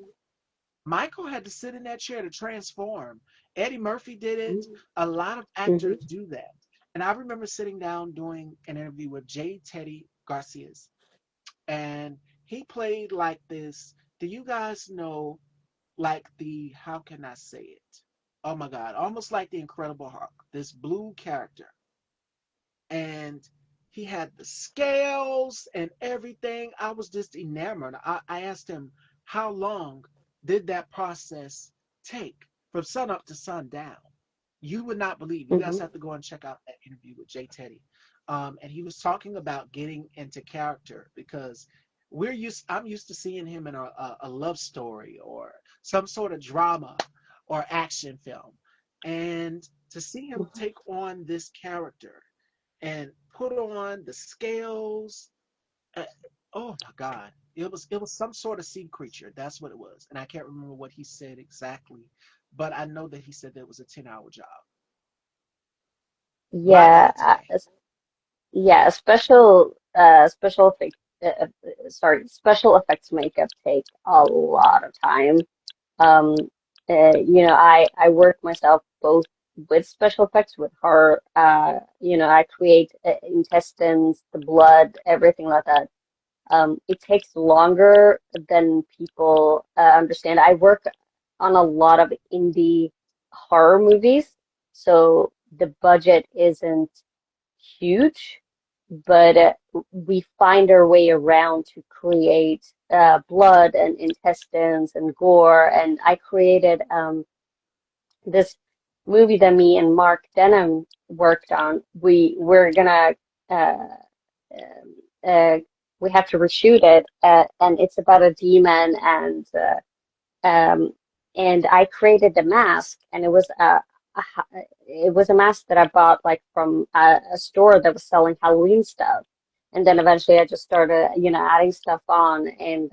Michael had to sit in that chair to transform. Eddie Murphy did it. A lot of mhm, actors do that. And I remember sitting down doing an interview with J. Teddy Garcias, and he played like this. Do you guys know, like how can I say it? Oh my God, almost like the Incredible Hulk, this blue character. And he had the scales and everything. I was just enamored. I asked him, how long did that process take from sun up to sundown? You would not believe. You guys mhm, have to go and check out that interview with Jay Teddy. And he was talking about getting into character because I'm used to seeing him in a love story or some sort of drama or action film. And to see him take on this character and put on the scales. Oh my God. It was some sort of sea creature. That's what it was. And I can't remember what he said exactly, but I know that he said that it was a 10-hour job. My Yeah, bad today. yeah, special effect, special effects makeup take a lot of time. Um, I work myself both with special effects, with horror. I create intestines, the blood, everything like that. It takes longer than people understand. I work on a lot of indie horror movies, so the budget isn't huge, but we find our way around to create blood and intestines and gore. And I created this movie that me and Mark Denham worked on. We're gonna uh, um, we have to reshoot it, and it's about a demon, um, and I created the mask, and it was a mask that I bought like from a store that was selling Halloween stuff. And then eventually I just started, adding stuff on, and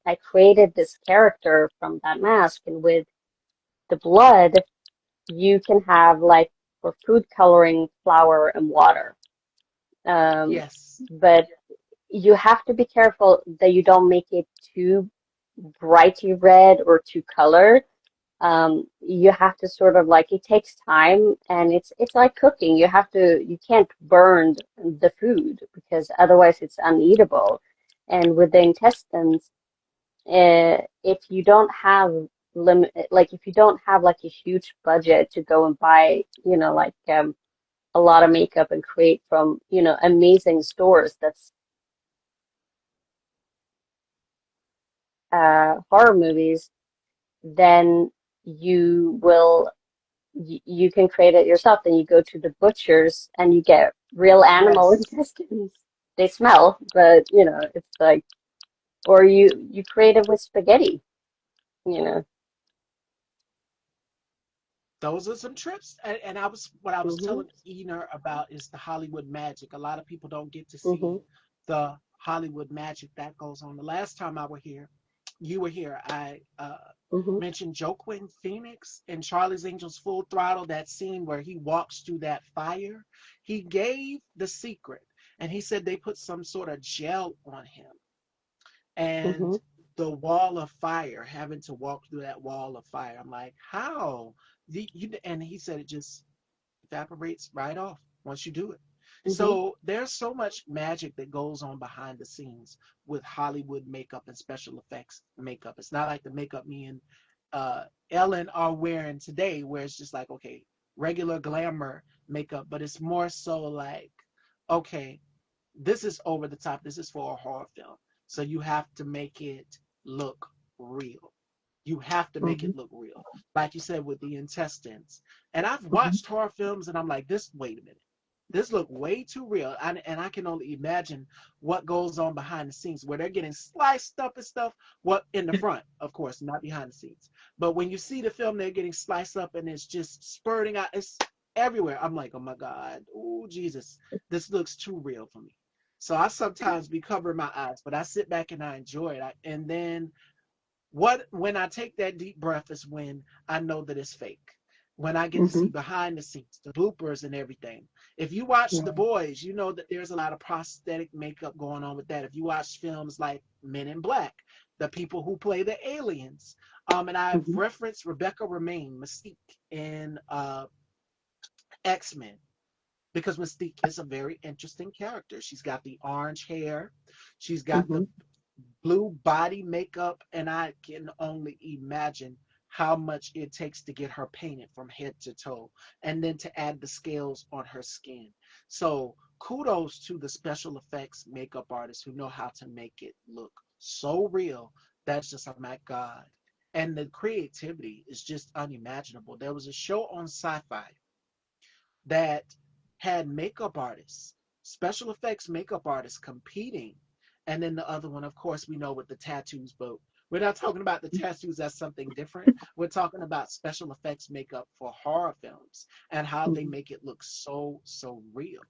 I created this character from that mask. And with the blood, you can have like for food coloring, flour and water. Um, Yes. but you have to be careful that you don't make it too brightly red or too colored. You have to sort of like, it takes time, and it's like cooking. You can't burn the food because otherwise it's uneatable. And with the intestines, if you don't have if you don't have like a huge budget to go and buy, a lot of makeup and create from, amazing stores that's horror movies, then you will you can create it yourself. Then you go to the butchers and you get real animal Yes. intestines. They smell, but it's like, or you create it with spaghetti, you know. Those are some trips. And what I was Mhm. telling Ener about is the Hollywood magic. A lot of people don't get to see Mhm. the Hollywood magic that goes on. The last time I were here, you were here, I Mhm. mentioned Joaquin Phoenix in Charlie's Angels Full Throttle, that scene where he walks through that fire. He gave the secret, and he said they put some sort of gel on him, and Mhm. the wall of fire, having to walk through that wall of fire. I'm like, how? And he said it just evaporates right off once you do it. Mhm. So there's so much magic that goes on behind the scenes with Hollywood makeup and special effects makeup. It's not like the makeup me and Ellen are wearing today, where it's just like, okay, regular glamour makeup, but it's more so like, okay, this is over the top. This is for a horror film. So you have to make it look real. You have to make Mhm. it look real. Like you said with the intestines. And I've Mhm. watched horror films and I'm like, wait a minute. This look way too real. And I can only imagine what goes on behind the scenes where they're getting sliced up and stuff. What in the front, of course, not behind the scenes. But when you see the film, they're getting sliced up and it's just spurting out. It's everywhere. I'm like, oh my God. Oh, Jesus. This looks too real for me. So I sometimes be covering my eyes, but I sit back and I enjoy it. And then when I take that deep breath is when I know that it's fake. When I get to see Mhm. behind the scenes, the bloopers and everything. If you watch The Yeah. Boys, you know that there's a lot of prosthetic makeup going on with that. If you watch films like Men in Black, the people who play the aliens, and I've Mhm. referenced Rebecca Remain, Mystique in X-Men, because Mystique is a very interesting character. She's got the orange hair, she's got the Mhm. blue body makeup, and I can only imagine how much it takes to get her painted from head to toe and then to add the scales on her skin. So kudos to the special effects makeup artists who know how to make it look so real. That's just, oh my God. And the creativity is just unimaginable. There was a show on sci-fi that had makeup artists, special effects makeup artists competing. And then the other one, of course, we know with the tattoos, but we're not talking about the tattoos as something different. We're talking about special effects makeup for horror films and how they Mhm. make it look so, so real.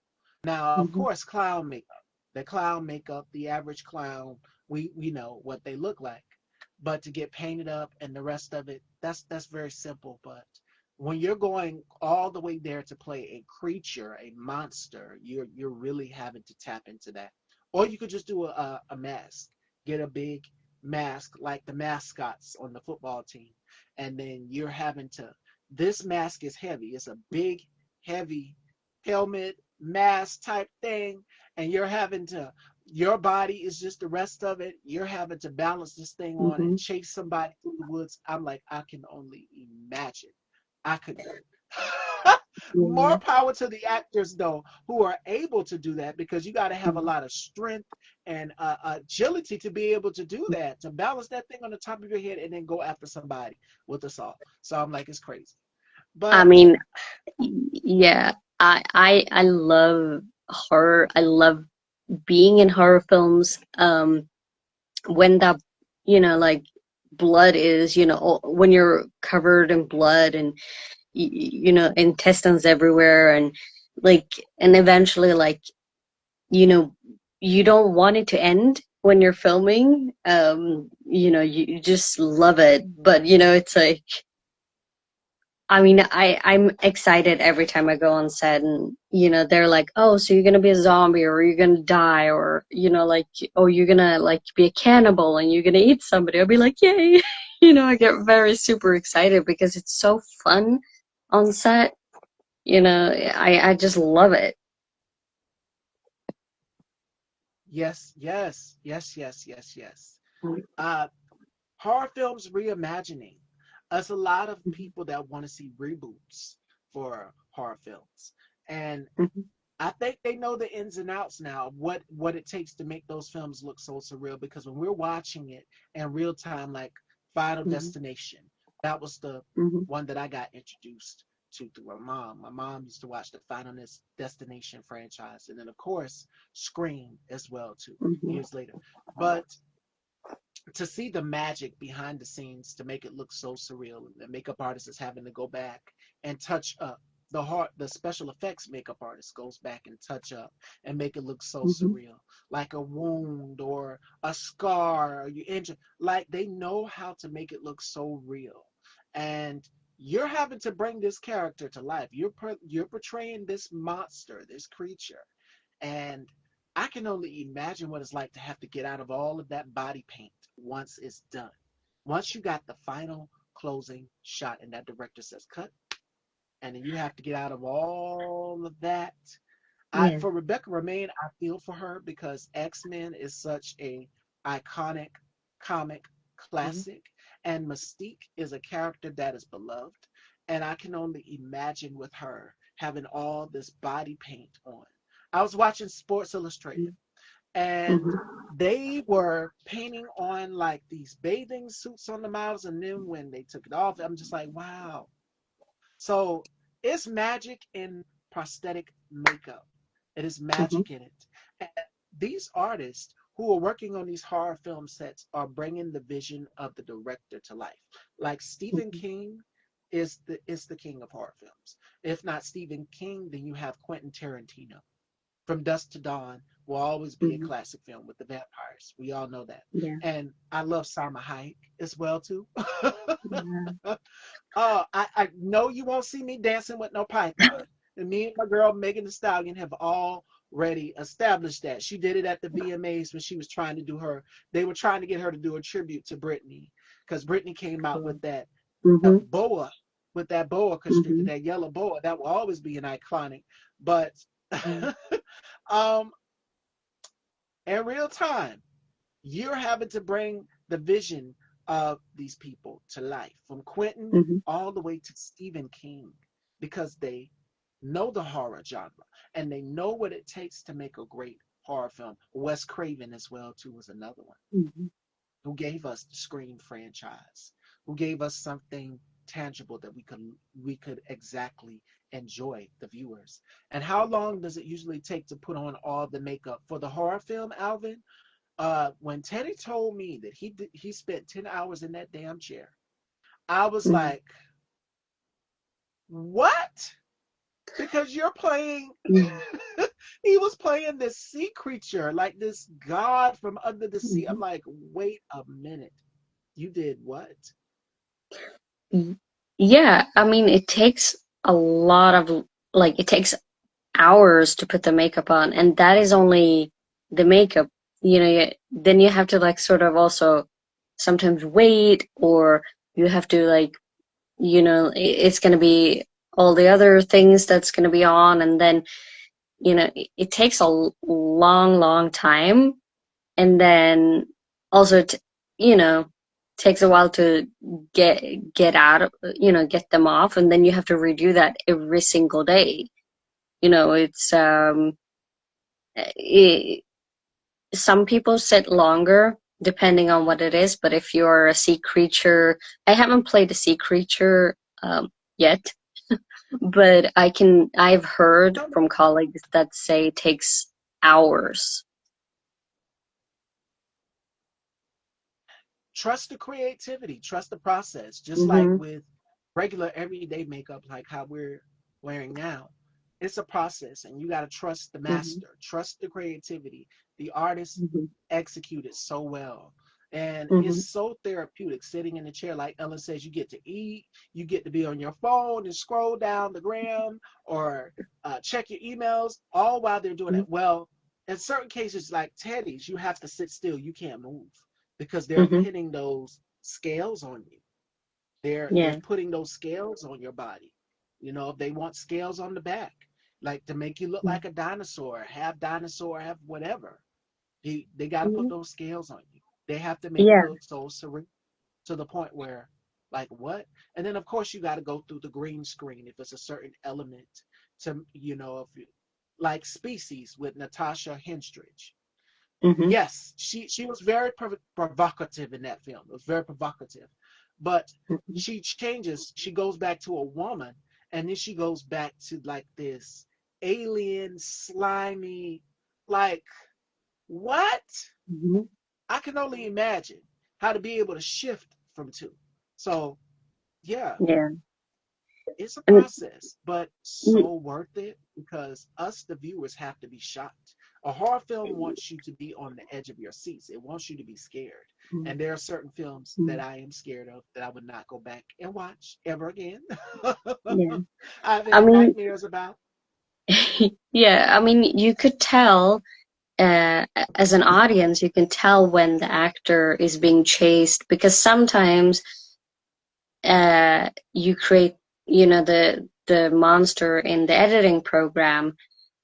Now, of Mhm. course, clown makeup. The clown makeup, the average clown, we know what they look like. But to get painted up and the rest of it, that's very simple. But when you're going all the way there to play a creature, a monster, you're really having to tap into that. Or you could just do a mask, get a big mask like the mascots on the football team, and then you're having to. This mask is heavy. It's a big, heavy helmet mask type thing, and you're having to. Your body is just the rest of it. You're having to balance this thing on and Mm-hmm. chase somebody through the woods. I'm like, I can only imagine. I could do it. More Yeah. power to the actors though who are able to do that, because you got to have a lot of strength and agility to be able to do that, to balance that thing on the top of your head and then go after somebody with a saw. So I'm like, it's crazy. I But mean, yeah, I love horror. I love being in horror films. When that, like blood is, when you're covered in blood and intestines everywhere, and like, and eventually, like, you know, you don't want it to end when you're filming. You just love it, but it's like, I mean, I'm excited every time I go on set, and they're like, "Oh, so you're gonna be a zombie, or you're gonna die, or like, oh, you're gonna like be a cannibal and you're gonna eat somebody." I'll be like, "Yay!" I get very super excited because it's so fun on set. I just love it. yes, yes, yes, yes, yes, yes. Uh, Horror films reimagining. There's a lot of people that want to see reboots for horror films, and Mhm, I think they know the ins and outs now of what it takes to make those films look so surreal. Because when we're watching it in real time, like Final mhm, Destination, that was the mhm, one that I got introduced to through my mom. My mom used to watch the Final Destination franchise, and then of course Scream as well too mhm, years later. But to see the magic behind the scenes to make it look so surreal, and the makeup artist is having to go back and touch up the special effects makeup artist goes back and touch up and make it look so mhm, surreal, like a wound or a scar or you injured, like they know how to make it look so real. And you're having to bring this character to life. You're portraying this monster, this creature, and I can only imagine what it's like to have to get out of all of that body paint once it's done. Once you got the final closing shot and that director says cut, and then you have to get out of all of that. yeah. For Rebecca Romaine, I feel for her because X-Men is such a iconic comic Mhm, classic, and Mystique is a character that is beloved. And I can only imagine with her having all this body paint on. I was watching Sports Illustrated, and mhm, they were painting on like these bathing suits on the models, and then when they took it off, I'm just like, wow. So it's magic in prosthetic makeup. It is mhm, magic in it. And these artists who are working on these horror film sets are bringing the vision of the director to life. Like Stephen mhm, King is the king of horror films. If not Stephen King, then you have Quentin Tarantino. From Dusk to Dawn will always be a mhm. classic film with the vampires. We all know that. Yeah, And I love Salma Hayek as well too. yeah. I know you won't see me dancing with no python. And me and my girl Megan Thee Stallion have already established that. She did it at the VMAs when she was trying to do her. They were trying to get her to do a tribute to Britney because Britney came out Cool. with that Mhm, boa, with that boa constrictor, mhm, that yellow boa. That will always be an iconic. But yeah, um, in real time, you're having to bring the vision of these people to life, from Quentin mhm, all the way to Stephen King, because they know the horror genre and they know what it takes to make a great horror film. Wes Craven as well too was another one mhm, who gave us the Scream franchise, who gave us something tangible that we could exactly enjoy, the viewers. And how long does it usually take to put on all the makeup for the horror film, Alvin? When Teddy told me that he spent 10 hours in that damn chair, I was mhm, like, what? because you're playing. Mm-hmm. He was playing this sea creature, like this god from under the sea. I'm like, wait a minute, you did what? Yeah, I mean, it takes a lot of, like, it takes hours to put the makeup on, and that is only the makeup. Then you have to, like, sort of also sometimes wait, or you have to, like, it's going to be all the other things that's going to be on, and then, it takes a long, long time, and then also, you know, takes a while to get out of, get them off, and then you have to redo that every single day. It's it, some people sit longer depending on what it is, but if you're a sea creature, I haven't played a sea creature yet, but I've heard No, from colleagues that say it takes hours. trust the creativity, trust the process, just like Mhm. with regular everyday makeup, like how we're wearing now. It's a process, and you got to trust the Mhm. master, trust the creativity. The artist Mhm. executed so well. And it's Mhm. so therapeutic sitting in the chair. Like Ellen says, you get to eat, you get to be on your phone and scroll down the gram or check your emails, all while they're doing it. Well, in certain cases, like Teddy's, you have to sit still, you can't move because they're Mhm. pinning those scales on you. They're Yeah. putting those scales on your body. If they want scales on the back, like to make you look like a dinosaur, have dinosaur, have whatever. They got to put Mhm. those scales on you. They have to make you Yeah. look so surreal to the point where, like, what? And then of course you got to go through the green screen if it's a certain element to, if you, like Species with Natasha Henstridge. Mhm. Yes, she was very provocative in that film. It was very provocative, but Mhm. she changes. She goes back to a woman, and then she goes back to like this alien, slimy, like what? Mhm. I can only imagine how to be able to shift from two. So yeah, Yeah. it's a And process, but mm, so worth it because us, the viewers, have to be shocked. A horror film wants you to be on the edge of your seats. It wants you to be scared. mm, And there are certain films that mm, I am scared of that I would not go back and watch ever again. yeah. I've I had mean, nightmares about. yeah, I mean, you could tell, as an audience, you can tell when the actor is being chased, because sometimes you create, the monster in the editing program,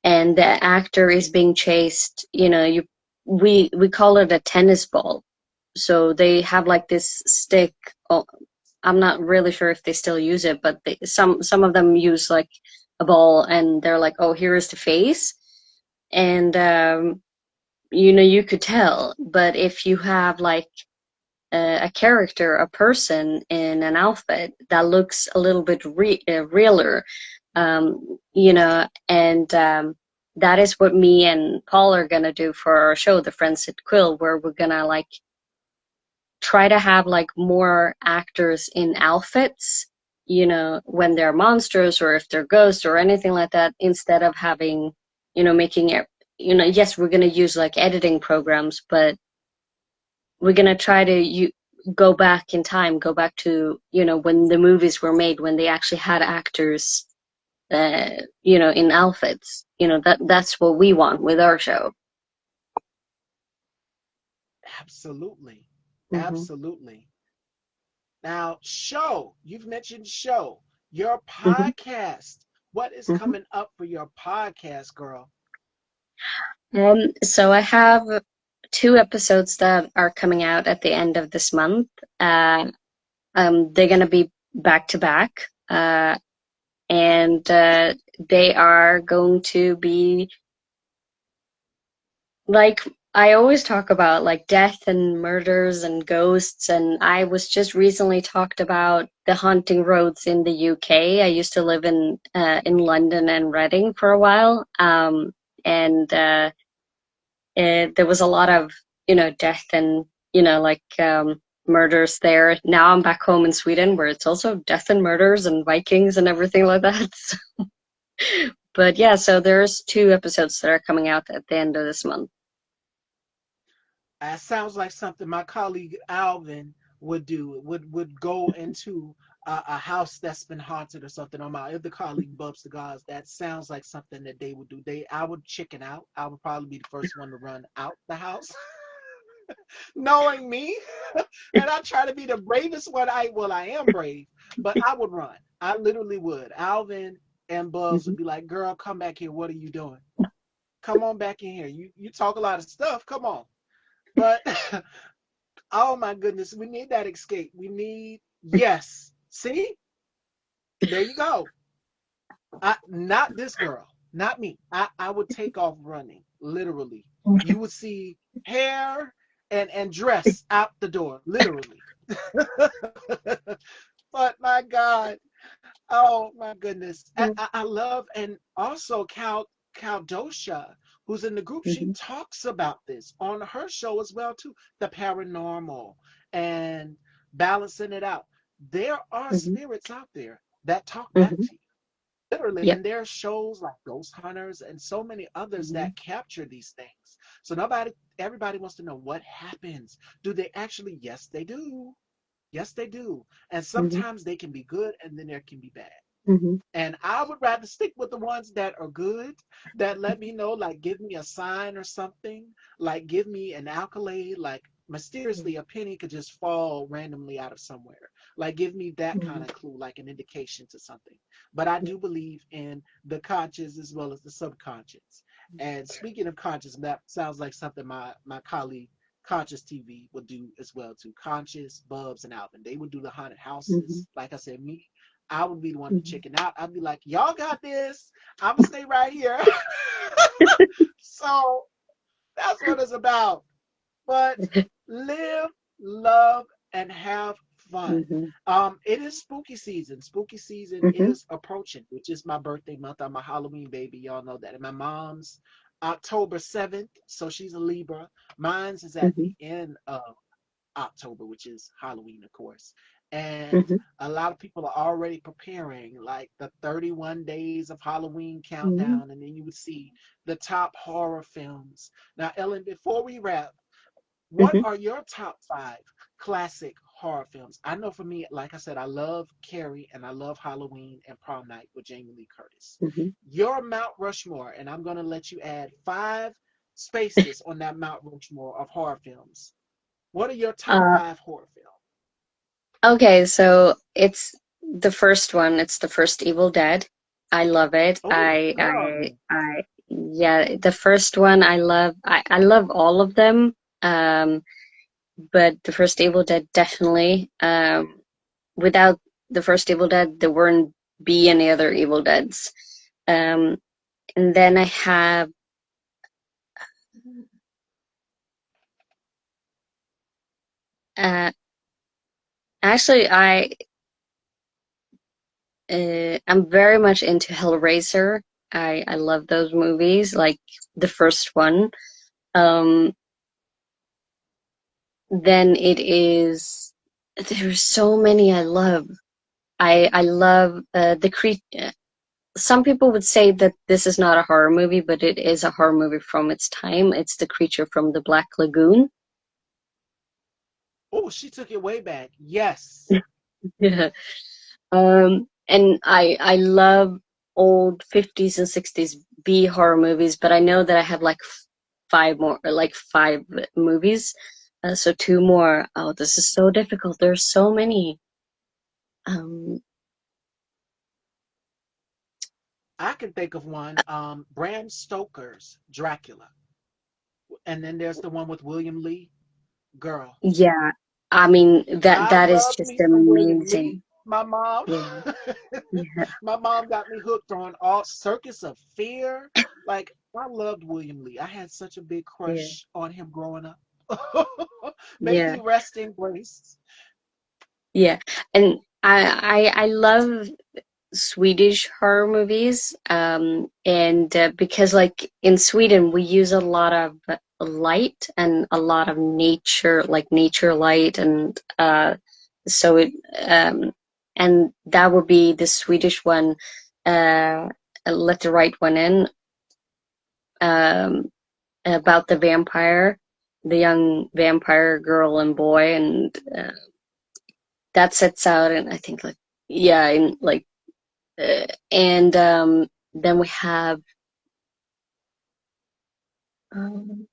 and the actor is being chased. We call it a tennis ball. So they have like this stick. Oh, I'm not really sure if they still use it, but some of them use like a ball, and they're like, "Oh, here is the face," and you could tell. But if you have like a character, a person in an outfit that looks a little bit realer, and that is what me and Paul are gonna do for our show, The Friends at Quill, where we're gonna like try to have like more actors in outfits, when they're monsters or if they're ghosts or anything like that, instead of having, making it, yes, we're gonna use like editing programs, but we're gonna try to go back in time, go back to, when the movies were made, when they actually had actors, in outfits. That's what we want with our show. Absolutely. Hmm. Absolutely. Now, show. You've mentioned show. Your Hmm. podcast. What is Hmm. coming up for your podcast, girl? So I have two episodes that are coming out at the end of this month. Uh, they're gonna be back to back, and they are going to be like, I always talk about like death and murders and ghosts, and I was just recently talked about the haunting roads in the UK. I used to live in London and Reading for a while, and there was a lot of, death and, like, murders there. Now I'm back home in Sweden, where it's also death and murders and Vikings and everything like that. But yeah, so there's two episodes that are coming out at the end of this month. That sounds like something my colleague Alvin would do. Would go into a house that's been haunted or something. Or my other colleague Bubs the Gods. That sounds like something that they would do. I would chicken out. I would probably be the first one to run out the house, knowing me. And I try to be the bravest one. I am brave, but I would run. I literally would. Alvin and Bubs would Mhm, be like, "Girl, come back here. What are you doing? Come on back in here. You talk a lot of stuff. Come on." But oh my goodness, we need that escape. We need, yes. See, there you go. Not this girl, not me. I would take off running, literally. You would see hair and dress out the door, literally. But my God, oh my goodness. I love, and also Caldosha, who's in the group, she mhm, talks about this on her show as well too, the paranormal and balancing it out. There are mhm, spirits out there that talk back mhm. to you. Literally, Yep. and there are shows like Ghost Hunters and so many others Mhm, that capture these things. So everybody wants to know what happens. Do they actually? Yes, they do. Yes, they do. And mhm, sometimes they can be good and then there can be bad. mhm, And I would rather stick with the ones that are good, that let me know, like give me a sign or something, like give me an accolade, like mysteriously a penny could just fall randomly out of somewhere. Like give me that kind mhm, of clue, like an indication to something. But I do believe in the conscious as well as the subconscious. And speaking of conscious, that sounds like something my colleague Conscious TV would do as well too. Conscious, Bubs, and Alvin. They would do the haunted mhm, houses. Like I said, me, I would be the one to mhm. chicken out. I'd be like, y'all got this. I'm gonna stay right here. So that's what it's about. But live, love, and have fun. Mhm, It is spooky season. Spooky season mhm, is approaching, which is my birthday month. I'm a Halloween baby. Y'all know that. And my mom's October 7th, so she's a Libra. Mine's is at mhm, the end of October, which is Halloween, of course. And mhm, a lot of people are already preparing like the 31 days of Halloween mhm. countdown, and then you would see the top horror films. Now, Ellen, before we wrap, what Mhm, are your top five classic horror films? I know for me, like I said, I love Carrie and I love Halloween and Prom Night with Jamie Lee Curtis. mhm. Your Mount Rushmore, and I'm going to let you add five spaces on that Mount Rushmore of horror films. What are your top Uh, five horror films? okay, so it's the first one. It's the first Evil Dead. I love it. Oh, girl. Yeah, the first one I love. I love all of them. Um, but the first Evil Dead definitely. Without the first Evil Dead, there wouldn't be any other Evil Deads. Um, and then I have, uh, actually, I'm very much into Hellraiser. I love those movies, like the first one. Um, then it is, there's so many I love. I love the creature. Some people would say that this is not a horror movie, but it is a horror movie from its time. It's The Creature from the Black Lagoon. Oh, she took it way back. Yes. Yeah. And I love old 50s and 60s B horror movies, but I know that I have like five more, like five movies. So two more. Oh, this is so difficult. There's so many. Um, I can think of one. Bram Stoker's Dracula. And then there's the one with William Lee. Girl. yeah. I mean I that is love just me some William Lee. amazing. My mom. Yeah. Yeah. My mom got me hooked on all Circus of Fear. Like, I loved William Lee. I had such a big Yeah. crush on him growing up. May Yeah. he rest in grace. Yeah. And I love Swedish horror movies. And because like in Sweden we use a lot of light and a lot of nature, like nature light, and so it um and that would be the Swedish one, uh Let the Right One In, um, about the vampire, the young vampire girl and boy, and that sets out, and I think like yeah, in like and then we have um,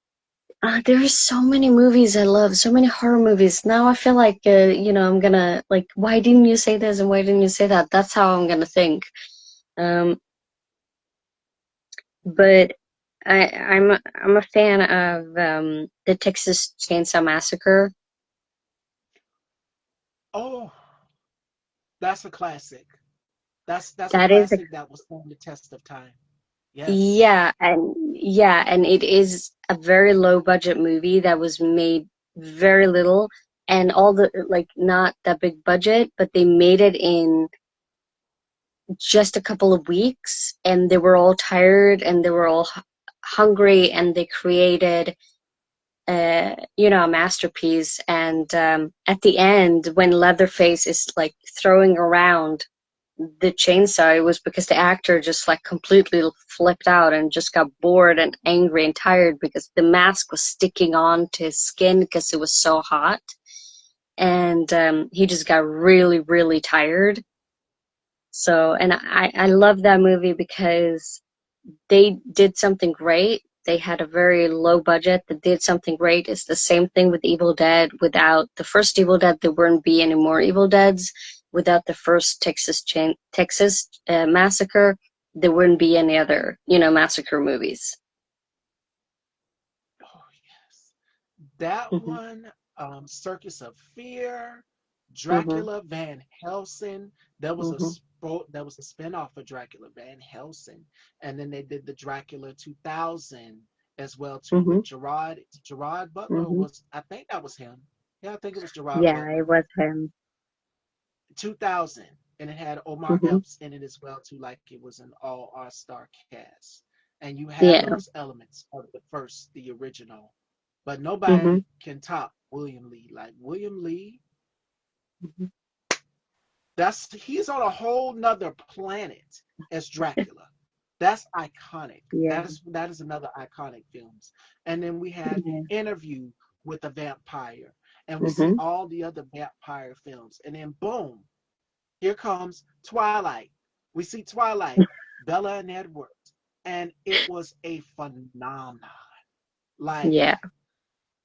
there are so many movies I love, so many horror movies. Now I feel like I'm gonna like, why didn't you say this and why didn't you say that? That's how I'm gonna think. Um, but I'm a fan of the Texas Chainsaw Massacre. Oh, that's a classic. That's a That is a classic that will stand the test of time. Yes. yeah, and it is a very low budget movie that was made very little, and all the like not that big budget, but they made it in just a couple of weeks, and they were all tired and they were all hungry, and they created a masterpiece. And at the end, when Leatherface is like throwing around the chainsaw, it was because the actor just like completely flipped out and just got bored and angry and tired because the mask was sticking on to his skin because it was so hot. And he just got really, really tired. So, and I love that movie because they did something great. They had a very low budget that did something great. It's the same thing with Evil Dead. Without the first Evil Dead, there wouldn't be any more Evil Deads. Without the first Texas massacre, there wouldn't be any other, massacre movies. Oh, yes. That Hmm. one, Circus of Fear, Hmm. Dracula Van Helsing. Hmm. There was a spinoff of Dracula Van Helsing, and then they did the Dracula 2000 as well too Hmm. with Gerard Butler Hmm. was, I think that was him. Yeah, I think it was Gerard Yeah, it Butler. was him. 2000, and it had Omar Hmm. Epps in it as well too, like it was an all star cast. And you have Yeah. those elements of the original, but Hmm. nobody can top William Lee. Like William Lee, Hmm. that's he's on a whole nother planet as Dracula. That's iconic. Yeah. That is another iconic films. And then we have Yeah. Interview with a Vampire, and we see Hmm. all the other vampire films, and then boom, here comes Twilight. We see Twilight, Bella and Edward, and it was a phenomenon. Like Yeah.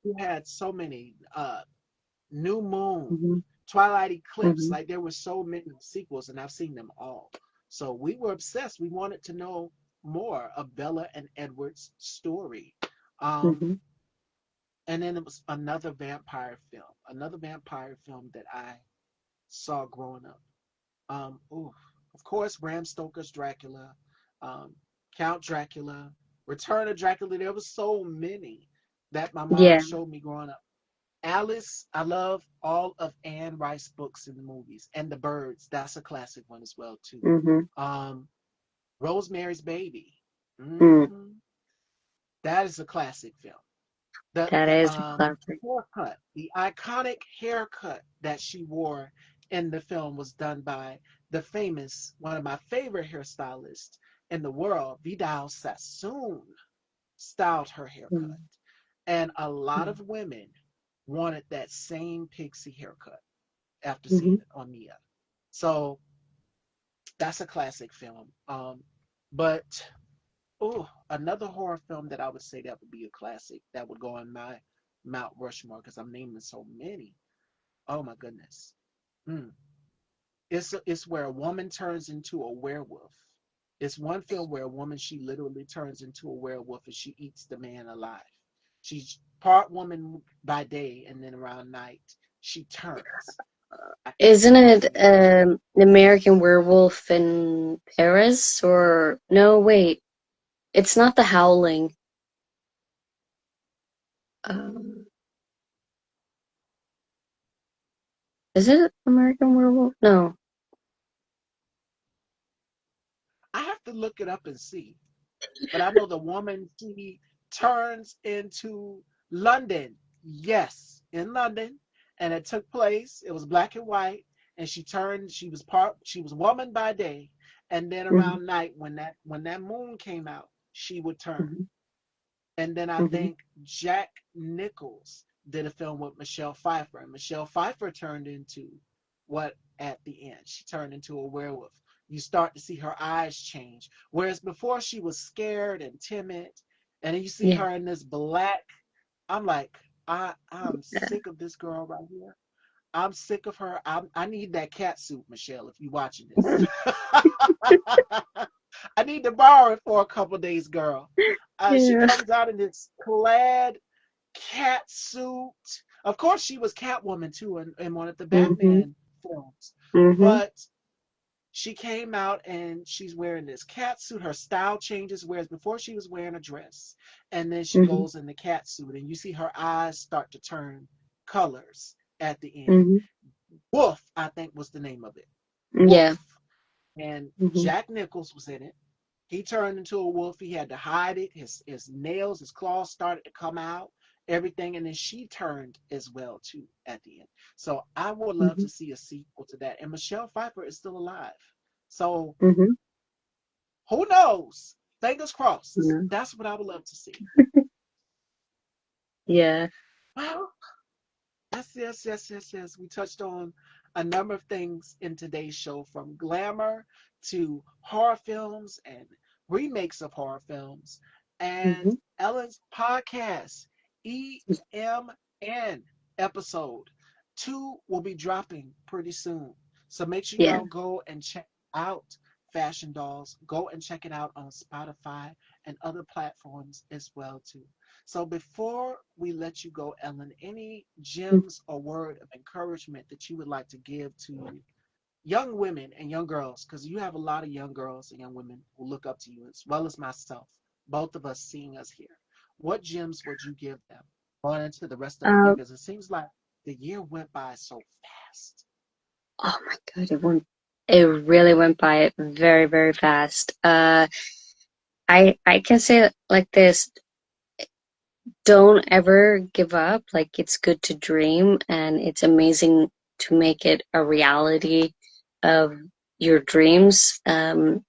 you had so many New Moon, Hmm. Twilight Eclipse. Hmm. Like there were so many sequels, and I've seen them all. So we were obsessed. We wanted to know more of Bella and Edward's story. Um, Hmm. and then it was another vampire film that I saw growing up. Ooh, of course, Bram Stoker's Dracula, um, Count Dracula, Return of Dracula. There was so many that my mom Yeah. showed me growing up. Alice, I love all of Anne Rice books and the movies, and The Birds. That's a classic one as well too. Hmm. Um, Rosemary's Baby. Mm. hmm That is a classic film. The That the is a um classic. haircut, the iconic haircut that she wore in the film was done by the famous, one of my favorite hairstylists in the world, Vidal Sassoon, styled her haircut. Mm. And a lot Mm. of women wanted that same pixie haircut after seeing Mhm. it on Mia. So that's a classic film. But oh, another horror film that I would say that would be a classic that would go on my Mount Rushmore because I'm naming so many. Oh my goodness. Mm. It's where a woman turns into a werewolf. It's one film where a woman, she literally turns into a werewolf and she eats the man alive. She's part woman by day, and then around night she turns. I can't Isn't remember it the name of it. the American Werewolf in Paris? Or no, wait, it's not The Howling. Um, is it American Werewolf? No. I have to look it up and see. But I know the woman, she turns into London. Yes, in London. And it took place, it was black and white. And she was woman by day. And then Mhm. around night when that moon came out, she would turn. Mhm. And then I Mhm. think Jack Nichols did a film with Michelle Pfeiffer, and Michelle Pfeiffer turned into what at the end? She turned into a werewolf. You start to see her eyes change. Whereas before she was scared and timid, and then you see Yeah. her in this black. I'm like, I'm sick of this girl right here. I'm sick of her. I need that cat suit, Michelle, if you're watching this. I need to borrow it for a couple days, girl. She Yeah. comes out in this plaid cat suit. Of course, she was Catwoman too in one of the Mhm. Batman films. Mhm. But she came out and she's wearing this cat suit. Her style changes, whereas before she was wearing a dress. And then she Mhm. goes in the cat suit, and you see her eyes start to turn colors at the end. Mhm. Wolf, I think, was the name of it. Yeah. Wolf. And Mhm. Jack Nichols was in it. He turned into a wolf. He had to hide it. His nails, his claws started to come out, everything. And then she turned as well too at the end. So I would love to Mhm. see a sequel to that. And Michelle Pfeiffer is still alive. So Mhm. who knows? Fingers crossed. No. That's what I would love to see. Yeah. Well, yes, yes, yes, yes, yes. We touched on a number of things in today's show, from glamour to horror films and remakes of horror films. And Mhm. Ellen's podcast, EMN episode 2, will be dropping pretty soon. So make sure Yeah. y'all go and check out Fashion Dolls. Go and check it out on Spotify and other platforms as well too. So before we let you go, Ellen, any gems or word of encouragement that you would like to give to young women and young girls, because you have a lot of young girls and young women who look up to you, as well as myself, both of us seeing us here. What gems would you give them going into the rest of the year? Um. Because it seems like the year went by so fast. Oh my God, it went. It really went by very, very fast. I can say it like this: don't ever give up. Like, it's good to dream, and it's amazing to make it a reality of your dreams. And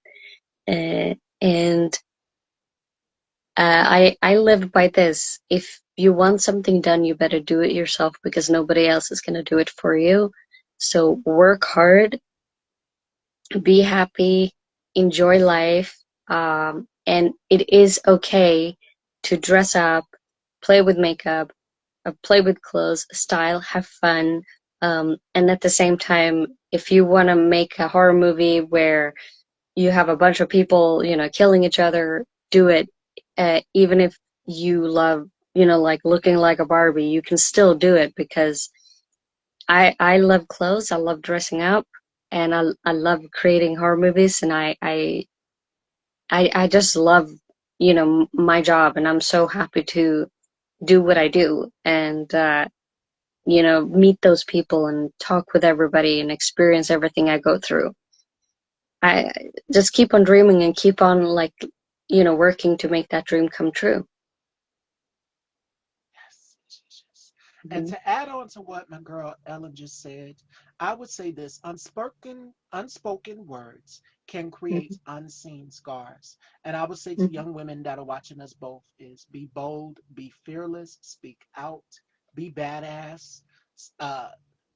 I live by this: if you want something done, you better do it yourself, because nobody else is gonna do it for you. So work hard, be happy, enjoy life, and it is okay to dress up, play with makeup, play with clothes, style, have fun. And at the same time, if you want to make a horror movie where you have a bunch of people, killing each other, do it. Even if you love, like looking like a Barbie, you can still do it, because I love clothes. I love dressing up, and I love creating horror movies, and I just love, my job, and I'm so happy to do what I do, and meet those people and talk with everybody and experience everything I go through. I just keep on dreaming and keep on, like, working to make that dream come true. Yes, yes, yes, yes. And Mhm. to add on to what my girl Ellen just said, I would say this: unspoken words can create Mhm. unseen scars. And I would say to Mhm. young women that are watching us both is be bold, be fearless, speak out, be badass. Uh,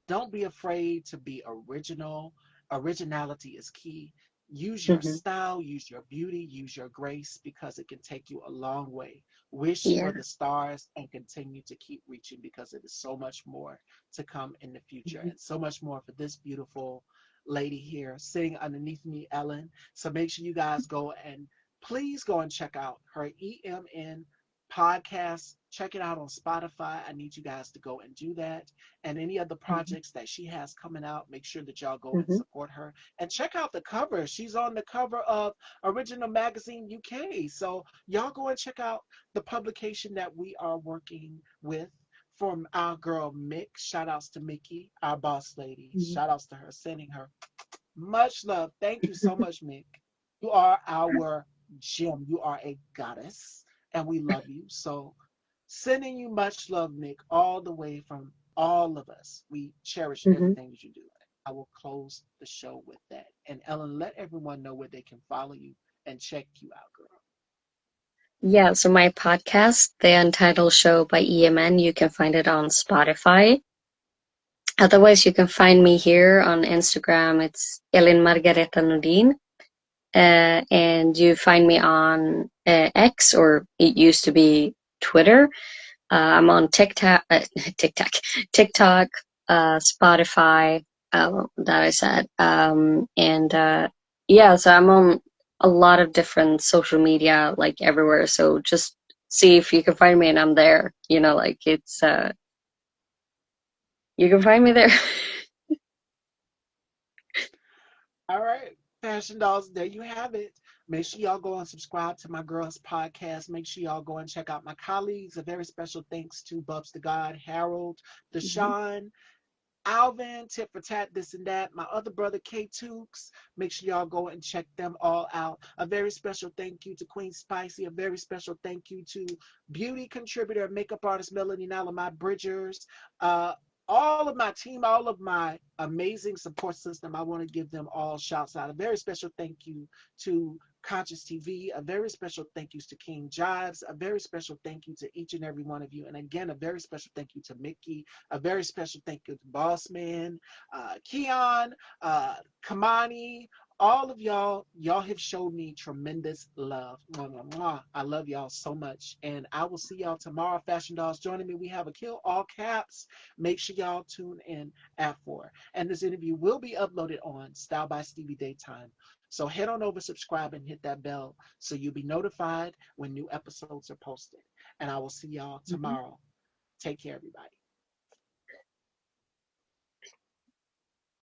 don't be afraid to be original. Originality is key. Use your Mhm. style, use your beauty, use your grace, because it can take you a long way. Wish Yeah. for the stars and continue to keep reaching, because it is so much more to come in the future, Mhm. and so much more for this beautiful lady here sitting underneath me, Ellen. So make sure you guys go and please go and check out her EMN podcast. Check it out on Spotify. I need you guys to go and do that. And any other Mhm. projects that she has coming out, make sure that y'all go and Mhm. support her. And check out the cover. She's on the cover of Original Magazine UK. So y'all go and check out the publication that we are working with from our girl Mick. Shout outs to Mickey, our boss lady. Mhm. Shout outs to her, sending her much love. Thank you so much, Mick. You are our gem. You are a goddess, and we love you. So, sending you much love, Mick, all the way from all of us. We cherish Mhm. everything that you do. I will close the show with that. And Ellen, let everyone know where they can follow you and check you out, girl. Yeah, so my podcast, The Untitled Show by EMN, you can find it on Spotify. Otherwise, you can find me here on Instagram. It's Elin Margareta Nordin. And you find me on X, or it used to be Twitter. I'm on TikTok, TikTok, Spotify, that I said. And yeah, so I'm on a lot of different social media, like everywhere. So just see if you can find me and I'm there. Like you can find me there. All right, Fashion Dolls, there you have it. Make sure y'all go and subscribe to my girls' podcast. Make sure y'all go and check out my colleagues. A very special thanks to Bubs the God, Harold, Mhm. Deshaun, Alvin, Tit for Tat, this and that. My other brother, K Tukes. Make sure y'all go and check them all out. A very special thank you to Queen Spicy. A very special thank you to beauty contributor, makeup artist Melanie Nala, my Bridgers. Uh, all of my team, all of my amazing support system. I want to give them all shouts out. A very special thank you to Conscious TV. A very special thank yous to King Jives. A very special thank you to each and every one of you. And again, a very special thank you to Mickey. A very special thank you to Boss Man, Keon, Kamani, all of y'all. Y'all have showed me tremendous love. Mwah, mwah, mwah. I love y'all so much. And I will see y'all tomorrow. Fashion Dolls joining me. We have a kill all caps. Make sure y'all tune in at 4. And this interview will be uploaded on Style by Stevie Daytime. So head on over, subscribe, and hit that bell so you'll be notified when new episodes are posted. And I will see y'all Mhm. tomorrow. Take care, everybody.